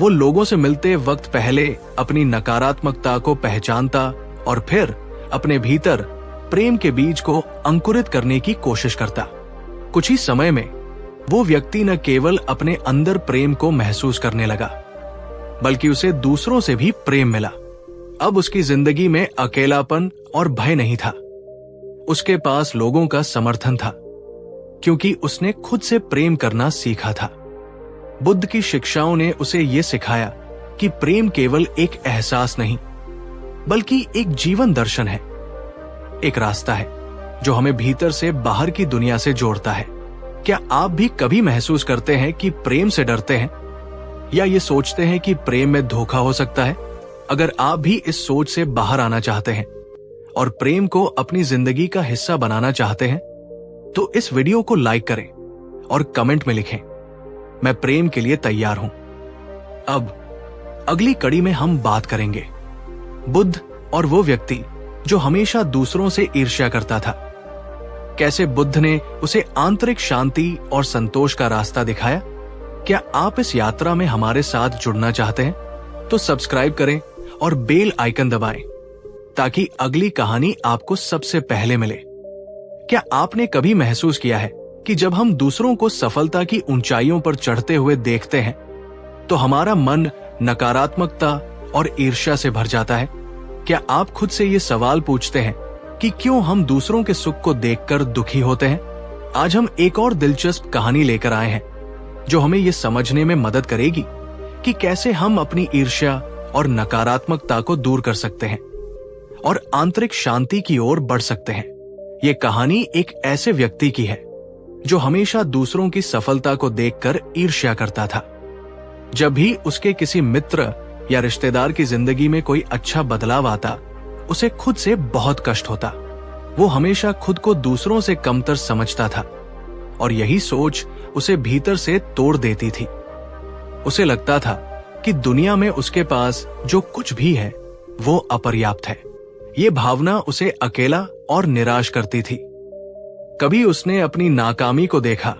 वो लोगों से मिलते वक्त पहले अपनी नकारात्मकता को पहचानता और फिर अपने भीतर प्रेम के बीज को अंकुरित करने की कोशिश करता। कुछ ही समय में वो व्यक्ति न केवल अपने अंदर प्रेम को महसूस करने लगा, बल्कि उसे दूसरों से भी प्रेम मिला। अब उसकी जिंदगी में अकेलापन और भय नहीं था। उसके पास लोगों का समर्थन था, क्योंकि उसने खुद से प्रेम करना सीखा था। बुद्ध की शिक्षाओं ने उसे ये सिखाया कि प्रेम केवल एक एहसास नहीं, बल्कि एक जीवन दर्शन है, एक रास्ता है जो हमें भीतर से बाहर की दुनिया से जोड़ता है। क्या आप भी कभी महसूस करते हैं कि प्रेम से डरते हैं, या ये सोचते हैं कि प्रेम में धोखा हो सकता है? अगर आप भी इस सोच से बाहर आना चाहते हैं और प्रेम को अपनी जिंदगी का हिस्सा बनाना चाहते हैं, तो इस वीडियो को लाइक करें और कमेंट में लिखें, मैं प्रेम के लिए तैयार हूं। अब अगली कड़ी में हम बात करेंगे बुद्ध और वो व्यक्ति जो हमेशा दूसरों से ईर्ष्या करता था। कैसे बुद्ध ने उसे आंतरिक शांति और संतोष का रास्ता दिखाया। क्या आप इस यात्रा में हमारे साथ जुड़ना चाहते हैं? तो सब्सक्राइब करें और बेल आइकन दबाएं ताकि अगली कहानी आपको सबसे पहले मिले। क्या आपने कभी महसूस किया है कि जब हम दूसरों को सफलता की ऊंचाइयों पर चढ़ते हुए देखते हैं, तो हमारा मन नकारात्मकता और ईर्ष्या से भर जाता है? क्या आप खुद से ये सवाल पूछते हैं कि क्यों हम दूसरों के सुख को देखकर दुखी होते हैं? आज हम एक और दिलचस्प कहानी लेकर आए हैं जो हमें ये समझने में मदद करेगी कि कैसे हम अपनी ईर्ष्या और नकारात्मकता को दूर कर सकते हैं और आंतरिक शांति की ओर बढ़ सकते हैं। ये कहानी एक ऐसे व्यक्ति की है जो हमेशा दूसरों की सफलता को देखकर ईर्ष्या करता था। जब भी उसके किसी मित्र या रिश्तेदार की जिंदगी में कोई अच्छा बदलाव आता, उसे खुद से बहुत कष्ट होता। वो हमेशा खुद को दूसरों से कमतर समझता था और यही सोच उसे भीतर से तोड़ देती थी। उसे लगता था कि दुनिया में उसके पास जो कुछ भी है वो अपर्याप्त है। ये भावना उसे अकेला और निराश करती थी। कभी उसने अपनी नाकामी को देखा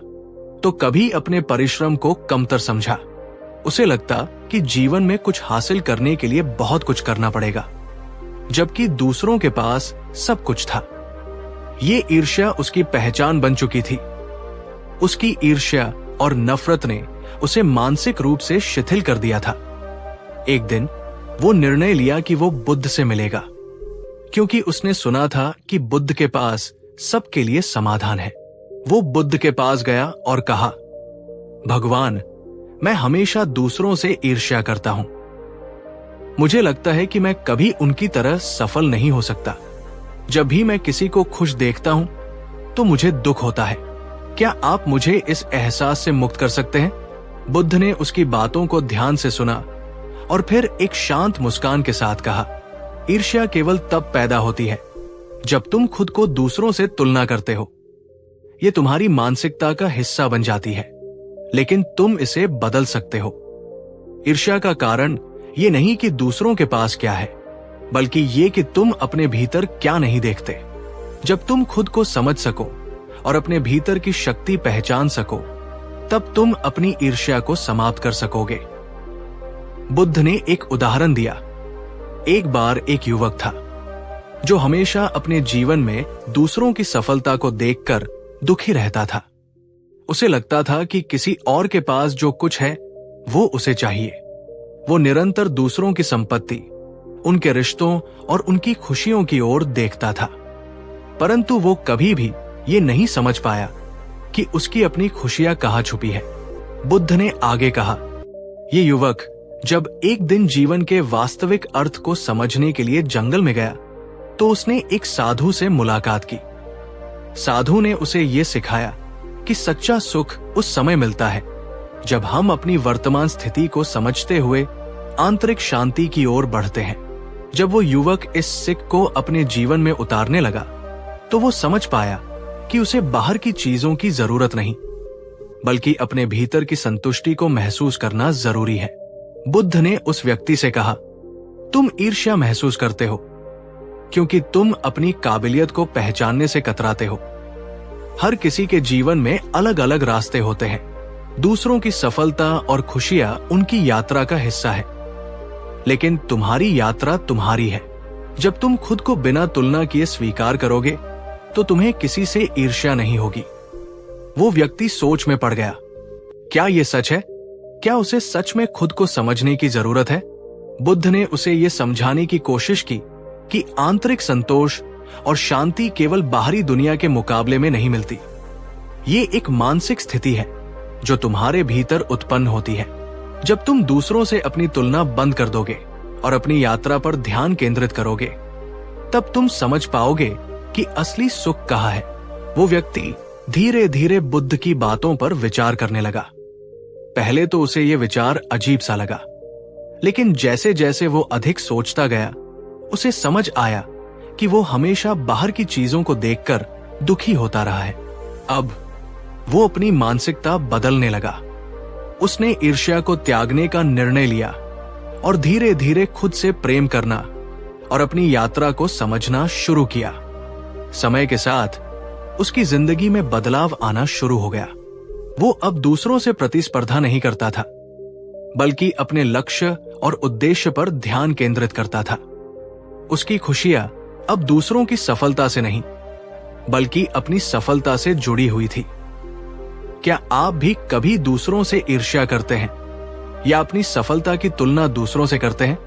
तो कभी अपने परिश्रम को कमतर समझा। उसे लगता कि जीवन में कुछ हासिल करने के लिए बहुत कुछ करना पड़ेगा, जबकि दूसरों के पास सब कुछ था। ये ईर्ष्या उसकी पहचान बन चुकी थी। उसकी ईर्ष्या और नफरत ने उसे मानसिक रूप से शिथिल कर दिया था। एक दिन वो निर्णय लिया कि वो बुद्ध से मिलेगा, क्योंकि उसने सुना था कि बुद्ध के पास सबके लिए समाधान है। वो बुद्ध के पास गया और कहा, भगवान, मैं हमेशा दूसरों से ईर्ष्या करता हूं। मुझे लगता है कि मैं कभी उनकी तरह सफल नहीं हो सकता। जब भी मैं किसी को खुश देखता हूं तो मुझे दुख होता है। क्या आप मुझे इस एहसास से मुक्त कर सकते हैं? बुद्ध ने उसकी बातों को ध्यान से सुना और फिर एक शांत मुस्कान के साथ कहा, ईर्ष्या केवल तब पैदा होती है जब तुम खुद को दूसरों से तुलना करते हो। ये तुम्हारी मानसिकता का हिस्सा बन जाती है, लेकिन तुम इसे बदल सकते हो। ईर्ष्या का कारण ये नहीं कि दूसरों के पास क्या है, बल्कि ये कि तुम अपने भीतर क्या नहीं देखते। जब तुम खुद को समझ सको और अपने भीतर की शक्ति पहचान सको, तब तुम अपनी ईर्ष्या को समाप्त कर सकोगे। बुद्ध ने एक उदाहरण दिया। एक बार एक युवक था जो हमेशा अपने जीवन में दूसरों की सफलता को देखकर दुखी रहता था। उसे लगता था कि किसी और के पास जो कुछ है वो उसे चाहिए। वो निरंतर दूसरों की संपत्ति, उनके रिश्तों और उनकी खुशियों की ओर देखता था, परंतु वो कभी भी ये नहीं समझ पाया कि उसकी अपनी खुशियां कहाँ छुपी है। बुद्ध ने आगे कहा, ये युवक जब एक दिन जीवन के वास्तविक अर्थ को समझने के लिए जंगल में गया तो उसने एक साधु से मुलाकात की। साधु ने उसे ये सिखाया कि सच्चा सुख उस समय मिलता है जब हम अपनी वर्तमान स्थिति को समझते हुए आंतरिक शांति की ओर बढ़ते हैं। जब वो युवक इस सीख को अपने जीवन में उतारने लगा तो वो समझ पाया कि उसे बाहर की चीजों की जरूरत नहीं, बल्कि अपने भीतर की संतुष्टि को महसूस करना जरूरी है। बुद्ध ने उस व्यक्ति से कहा, तुम ईर्ष्या महसूस करते हो क्योंकि तुम अपनी काबिलियत को पहचानने से कतराते हो। हर किसी के जीवन में अलग अलग रास्ते होते हैं। दूसरों की सफलता और खुशियां उनकी यात्रा का हिस्सा है, लेकिन तुम्हारी यात्रा तुम्हारी है। जब तुम खुद को बिना तुलना किए स्वीकार करोगे तो तुम्हें किसी से ईर्ष्या नहीं होगी। वो व्यक्ति सोच में पड़ गया। क्या ये सच है? क्या उसे सच में खुद को समझने की जरूरत है? बुद्ध ने उसे ये समझाने की कोशिश की कि आंतरिक संतोष और शांति केवल बाहरी दुनिया के मुकाबले में नहीं मिलती। ये एक मानसिक स्थिति है जो तुम्हारे भीतर उत्पन्न होती है। जब तुम दूसरों से अपनी तुलना बंद कर दोगे और अपनी यात्रा पर ध्यान केंद्रित करोगे, तब तुम समझ पाओगे कि असली सुख कहाँ है। वो व्यक्ति धीरे धीरे बुद्ध की बातों पर विचार करने लगा। पहले तो उसे ये विचार अजीब सा लगा, लेकिन जैसे जैसे वो अधिक सोचता गया, उसे समझ आया कि वो हमेशा बाहर की चीजों को देखकर दुखी होता रहा है। अब वो अपनी मानसिकता बदलने लगा। उसने ईर्ष्या को त्यागने का निर्णय लिया और धीरे धीरे खुद से प्रेम करना और अपनी यात्रा को समझना शुरू किया। समय के साथ उसकी जिंदगी में बदलाव आना शुरू हो गया। वो अब दूसरों से प्रतिस्पर्धा नहीं करता था, बल्कि अपने लक्ष्य और उद्देश्य पर ध्यान केंद्रित करता था। उसकी खुशियां अब दूसरों की सफलता से नहीं, बल्कि अपनी सफलता से जुड़ी हुई थी। क्या आप भी कभी दूसरों से ईर्ष्या करते हैं या अपनी सफलता की तुलना दूसरों से करते हैं?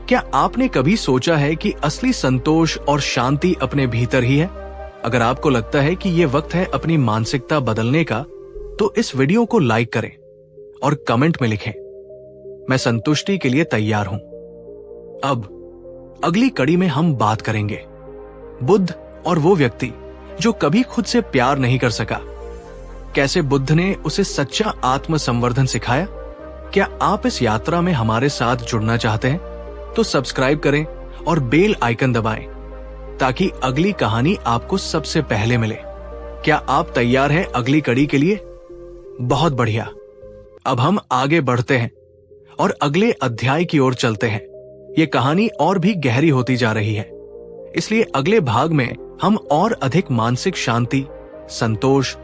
क्या आपने कभी सोचा है कि असली संतोष और शांति अपने भीतर ही है? अगर आपको लगता है कि यह वक्त है अपनी मानसिकता बदलने का, तो इस वीडियो को लाइक करें और कमेंट में लिखें, मैं संतुष्टि के लिए तैयार हूं। अब अगली कड़ी में हम बात करेंगे बुद्ध और वो व्यक्ति जो कभी खुद से प्यार नहीं कर सका। कैसे बुद्ध ने उसे सच्चा आत्म संवर्धन सिखाया। क्या आप इस यात्रा में हमारे साथ जुड़ना चाहते हैं? तो सब्सक्राइब करें और बेल आइकन दबाएं ताकि अगली कहानी आपको सबसे पहले मिले। क्या आप तैयार हैं अगली कड़ी के लिए? बहुत बढ़िया। अब हम आगे बढ़ते हैं और अगले अध्याय की ओर चलते हैं। ये कहानी और भी गहरी होती जा रही है, इसलिए अगले भाग में हम और अधिक मानसिक शांति संतोष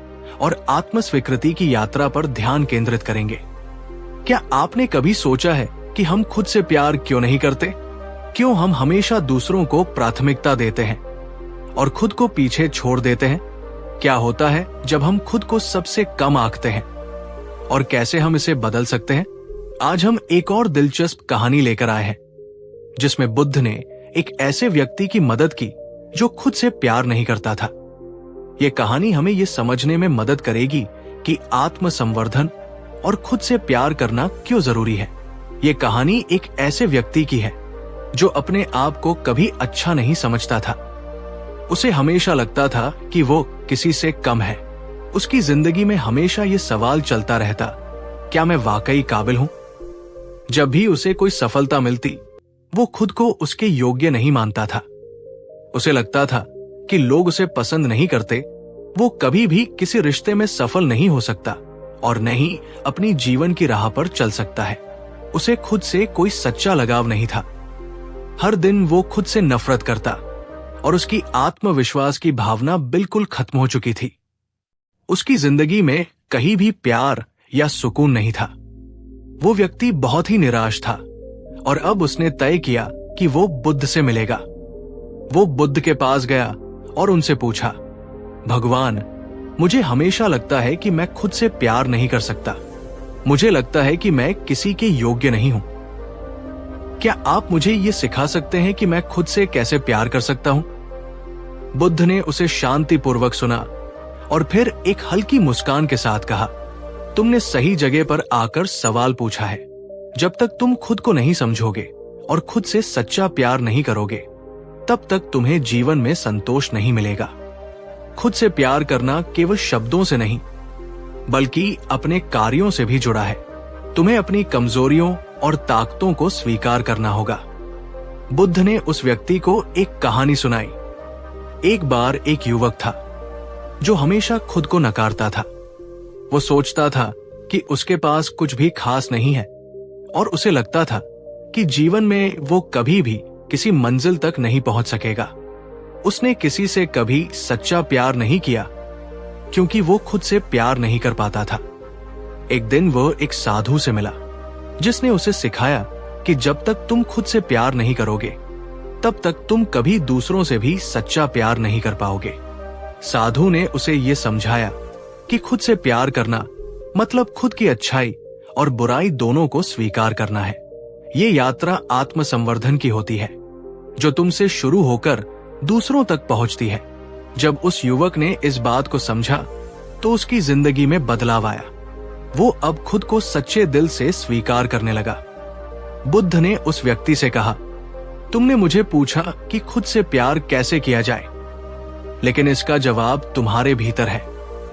और आत्मस्वीकृति की यात्रा पर ध्यान केंद्रित करेंगे। क्या आपने कभी सोचा है कि हम खुद से प्यार क्यों नहीं करते? क्यों हम हमेशा दूसरों को प्राथमिकता देते हैं और खुद को पीछे छोड़ देते हैं? क्या होता है जब हम खुद को सबसे कम आंकते हैं और कैसे हम इसे बदल सकते हैं? आज हम एक और दिलचस्प कहानी लेकर आए हैं जिसमें बुद्ध ने एक ऐसे व्यक्ति की मदद की जो खुद से प्यार नहीं करता था। यह कहानी हमें यह समझने में मदद करेगी कि आत्म संवर्धन और खुद से प्यार करना क्यों जरूरी है। यह कहानी एक ऐसे व्यक्ति की है जो अपने आप को कभी अच्छा नहीं समझता था। उसे हमेशा लगता था कि वो किसी से कम है। उसकी जिंदगी में हमेशा ये सवाल चलता रहता, क्या मैं वाकई काबिल हूं? जब भी उसे कोई सफलता मिलती, वो खुद को उसके योग्य नहीं मानता था। उसे लगता था कि लोग उसे पसंद नहीं करते, वो कभी भी किसी रिश्ते में सफल नहीं हो सकता और न ही अपनी जीवन की राह पर चल सकता है। उसे खुद से कोई सच्चा लगाव नहीं था। हर दिन वो खुद से नफरत करता और उसकी आत्मविश्वास की भावना बिल्कुल खत्म हो चुकी थी। उसकी जिंदगी में कहीं भी प्यार या सुकून नहीं था। वो व्यक्ति बहुत ही निराश था और अब उसने तय किया कि वो बुद्ध से मिलेगा। वो बुद्ध के पास गया और उनसे पूछा, भगवान, मुझे हमेशा लगता है कि मैं खुद से प्यार नहीं कर सकता। मुझे लगता है कि मैं किसी के योग्य नहीं हूं। क्या आप मुझे ये सिखा सकते हैं कि मैं खुद से कैसे प्यार कर सकता हूं? बुद्ध ने उसे शांतिपूर्वक सुना और फिर एक हल्की मुस्कान के साथ कहा, तुमने सही जगह पर आकर सवाल पूछा है। जब तक तुम खुद को नहीं समझोगे और खुद से सच्चा प्यार नहीं करोगे, तब तक तुम्हें जीवन में संतोष नहीं मिलेगा। खुद से प्यार करना केवल शब्दों से नहीं, बल्कि अपने कार्यों से भी जुड़ा है। तुम्हें अपनी कमजोरियों और ताकतों को स्वीकार करना होगा। बुद्ध ने उस व्यक्ति को एक कहानी सुनाई। एक बार एक युवक था जो हमेशा खुद को नकारता था। वो सोचता था कि उसके पास कुछ भी खास नहीं है और उसे लगता था कि जीवन में वो कभी भी किसी मंजिल तक नहीं पहुंच सकेगा। उसने किसी से कभी सच्चा प्यार नहीं किया क्योंकि वो खुद से प्यार नहीं कर पाता था। एक दिन वो एक साधु से मिला जिसने उसे सिखाया कि जब तक तुम खुद से प्यार नहीं करोगे, तब तक तुम कभी दूसरों से भी सच्चा प्यार नहीं कर पाओगे। साधु ने उसे ये समझाया कि खुद से प्यार करना मतलब खुद की अच्छाई और बुराई दोनों को स्वीकार करना है। ये यात्रा आत्मसंवर्धन की होती है जो तुमसे शुरू होकर दूसरों तक पहुंचती है। जब उस युवक ने इस बात को समझा तो उसकी जिंदगी में बदलाव आया। वो अब खुद को सच्चे दिल से स्वीकार करने लगा। बुद्ध ने उस व्यक्ति से कहा, तुमने मुझे पूछा कि खुद से प्यार कैसे किया जाए, लेकिन इसका जवाब तुम्हारे भीतर है।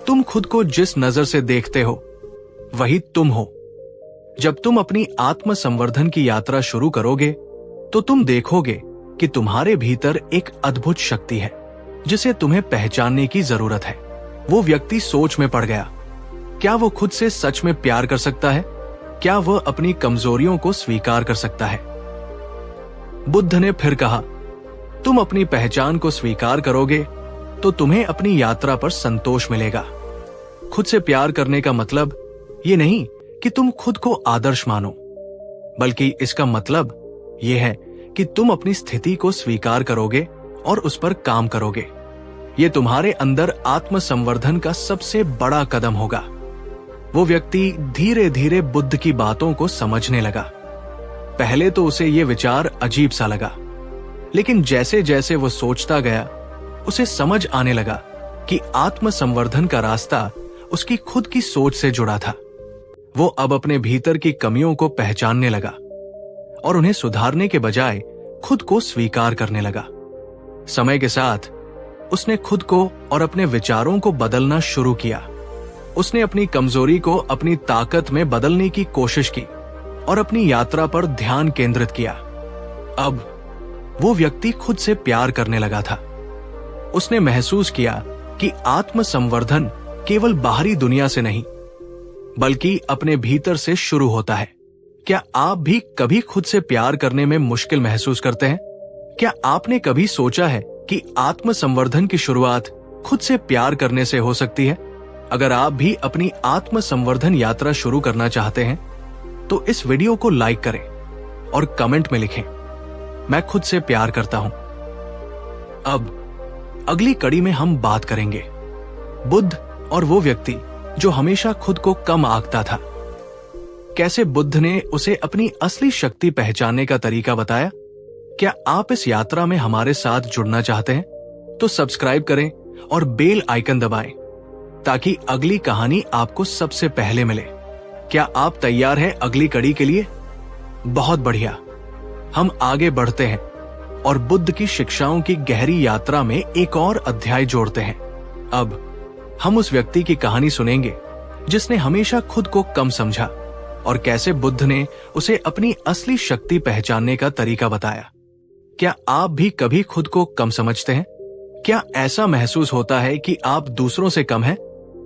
तुम खुद को जिस नजर से देखते हो वही तुम हो। जब तुम अपनी आत्म संवर्धन की यात्रा शुरू करोगे तो तुम देखोगे कि तुम्हारे भीतर एक अद्भुत शक्ति है जिसे तुम्हें पहचानने की जरूरत है। वो व्यक्ति सोच में पड़ गया। क्या वो खुद से सच में प्यार कर सकता है? क्या वह अपनी कमजोरियों को स्वीकार कर सकता है? बुद्ध ने फिर कहा, तुम अपनी पहचान को स्वीकार करोगे तो तुम्हें अपनी यात्रा पर संतोष मिलेगा। खुद से प्यार करने का मतलब ये नहीं कि तुम खुद को आदर्श मानो, बल्कि इसका मतलब ये है कि तुम अपनी स्थिति को स्वीकार करोगे और उस पर काम करोगे। ये तुम्हारे अंदर आत्म संवर्धन का सबसे बड़ा कदम होगा। वो व्यक्ति धीरे धीरे बुद्ध की बातों को समझने लगा। पहले तो उसे ये विचार अजीब सा लगा, लेकिन जैसे जैसे वो सोचता गया उसे समझ आने लगा कि आत्म संवर्धन का रास्ता उसकी खुद की सोच से जुड़ा था। वो अब अपने भीतर की कमियों को पहचानने लगा और उन्हें सुधारने के बजाय खुद को स्वीकार करने लगा। समय के साथ उसने खुद को और अपने विचारों को बदलना शुरू किया। उसने अपनी कमजोरी को अपनी ताकत में बदलने की कोशिश की और अपनी यात्रा पर ध्यान केंद्रित किया। अब वो व्यक्ति खुद से प्यार करने लगा था। उसने महसूस किया कि आत्म संवर्धन केवल बाहरी दुनिया से नहीं, बल्कि अपने भीतर से शुरू होता है। क्या आप भी कभी खुद से प्यार करने में मुश्किल महसूस करते हैं? क्या आपने कभी सोचा है कि आत्म संवर्धन की शुरुआत खुद से प्यार करने से हो सकती है। अगर आप भी अपनी आत्म संवर्धन यात्रा शुरू करना चाहते हैं तो इस वीडियो को लाइक करें और कमेंट में लिखें, मैं खुद से प्यार करता हूं। अब अगली कड़ी में हम बात करेंगे बुद्ध और वो व्यक्ति जो हमेशा खुद को कम आंकता था। कैसे बुद्ध ने उसे अपनी असली शक्ति पहचानने का तरीका बताया। क्या आप इस यात्रा में हमारे साथ जुड़ना चाहते हैं तो सब्सक्राइब करें और बेल आइकन दबाएं ताकि अगली कहानी आपको सबसे पहले मिले। क्या आप तैयार हैं अगली कड़ी के लिए? बहुत बढ़िया, हम आगे बढ़ते हैं और बुद्ध की शिक्षाओं की गहरी यात्रा में एक और अध्याय जोड़ते हैं। अब हम उस व्यक्ति की कहानी सुनेंगे जिसने हमेशा खुद को कम समझा और कैसे बुद्ध ने उसे अपनी असली शक्ति पहचानने का तरीका बताया। क्या आप भी कभी खुद को कम समझते हैं? क्या ऐसा महसूस होता है कि आप दूसरों से कम हैं?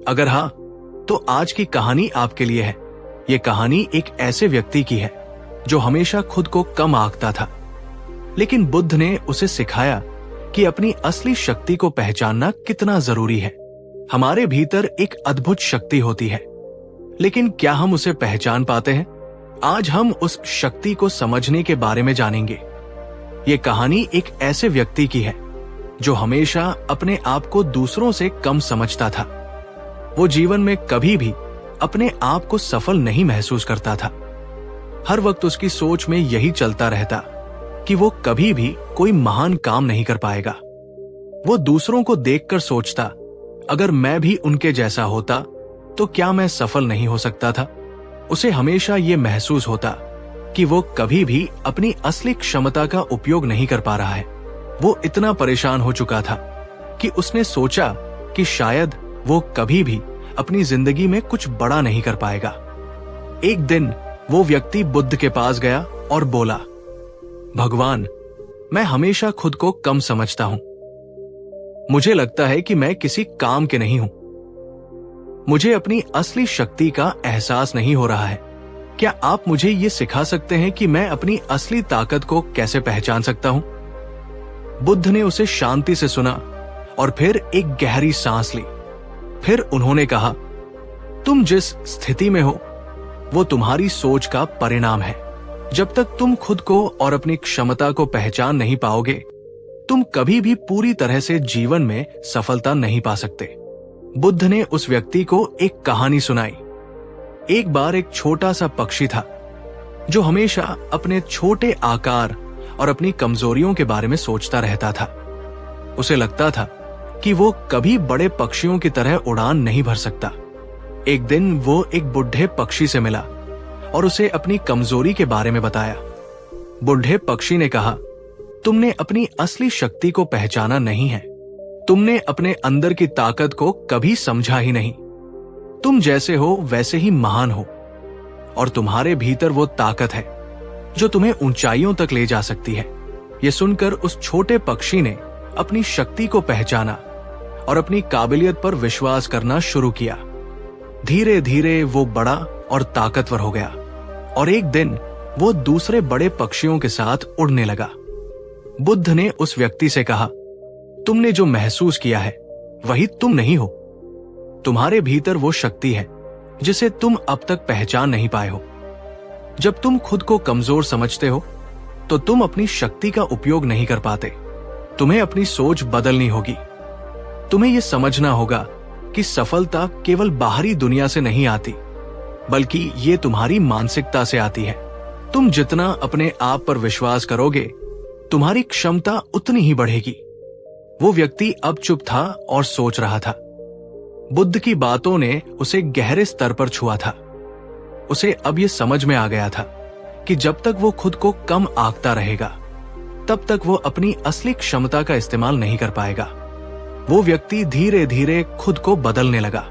अगर हाँ, तो आज की कहानी आपके लिए है। ये कहानी एक ऐसे व्यक्ति की है जो हमेशा खुद को कम आंकता था, लेकिन बुद्ध ने उसे सिखाया कि अपनी असली शक्ति को पहचानना कितना जरूरी है। हमारे भीतर एक अद्भुत शक्ति होती है, लेकिन क्या हम उसे पहचान पाते हैं? आज हम उस शक्ति को समझने के बारे में जानेंगे। ये कहानी एक ऐसे व्यक्ति की है जो हमेशा अपने आप को दूसरों से कम समझता था। वो जीवन में कभी भी अपने आप को सफल नहीं महसूस करता था। हर वक्त उसकी सोच में यही चलता रहता कि वो कभी भी कोई महान काम नहीं कर पाएगा। वो दूसरों को देखकर सोचता, अगर मैं भी उनके जैसा होता तो क्या मैं सफल नहीं हो सकता था। उसे हमेशा ये महसूस होता कि वो कभी भी अपनी असली क्षमता का उपयोग नहीं कर पा रहा है। वो इतना परेशान हो चुका था कि उसने सोचा कि शायद वो कभी भी अपनी जिंदगी में कुछ बड़ा नहीं कर पाएगा। एक दिन वो व्यक्ति बुद्ध के पास गया और बोला, भगवान, मैं हमेशा खुद को कम समझता हूं। मुझे लगता है कि मैं किसी काम के नहीं हूं। मुझे अपनी असली शक्ति का एहसास नहीं हो रहा है। क्या आप मुझे ये सिखा सकते हैं कि मैं अपनी असली ताकत को कैसे पहचान सकता हूं? बुद्ध ने उसे शांति से सुना और फिर एक गहरी सांस ली। फिर उन्होंने कहा, तुम जिस स्थिति में हो वो तुम्हारी सोच का परिणाम है। जब तक तुम खुद को और अपनी क्षमता को पहचान नहीं पाओगे, तुम कभी भी पूरी तरह से जीवन में सफलता नहीं पा सकते। बुद्ध ने उस व्यक्ति को एक कहानी सुनाई। एक बार एक छोटा सा पक्षी था जो हमेशा अपने छोटे आकार और अपनी कमजोरियों के बारे में सोचता रहता था। उसे लगता था कि वो कभी बड़े पक्षियों की तरह उड़ान नहीं भर सकता। एक दिन वो एक बुढ़े पक्षी से मिला और उसे अपनी कमजोरी के बारे में बताया। बुढ़े पक्षी ने कहा, तुमने अपनी असली शक्ति को पहचाना नहीं है। तुमने अपने अंदर की ताकत को कभी समझा ही नहीं। तुम जैसे हो वैसे ही महान हो और तुम्हारे भीतर वो ताकत है जो तुम्हें ऊंचाइयों तक ले जा सकती है। ये सुनकर उस छोटे पक्षी ने अपनी शक्ति को पहचाना और अपनी काबिलियत पर विश्वास करना शुरू किया। धीरे धीरे वो बड़ा और ताकतवर हो गया और एक दिन वो दूसरे बड़े पक्षियों के साथ उड़ने लगा। बुद्ध ने उस व्यक्ति से कहा, तुमने जो महसूस किया है वही तुम नहीं हो। तुम्हारे भीतर वो शक्ति है जिसे तुम अब तक पहचान नहीं पाए हो। जब तुम खुद को कमजोर समझते हो तो तुम अपनी शक्ति का उपयोग नहीं कर पाते। तुम्हें अपनी सोच बदलनी होगी। तुम्हें यह समझना होगा कि सफलता केवल बाहरी दुनिया से नहीं आती, बल्कि ये तुम्हारी मानसिकता से आती है। तुम जितना अपने आप पर विश्वास करोगे, तुम्हारी क्षमता उतनी ही बढ़ेगी। वो व्यक्ति अब चुप था और सोच रहा था। बुद्ध की बातों ने उसे गहरे स्तर पर छुआ था। उसे अब यह समझ में आ गया था कि जब तक वो खुद को कम आंकता रहेगा, तब तक वो अपनी असली क्षमता का इस्तेमाल नहीं कर पाएगा। वो व्यक्ति धीरे धीरे खुद को बदलने लगा।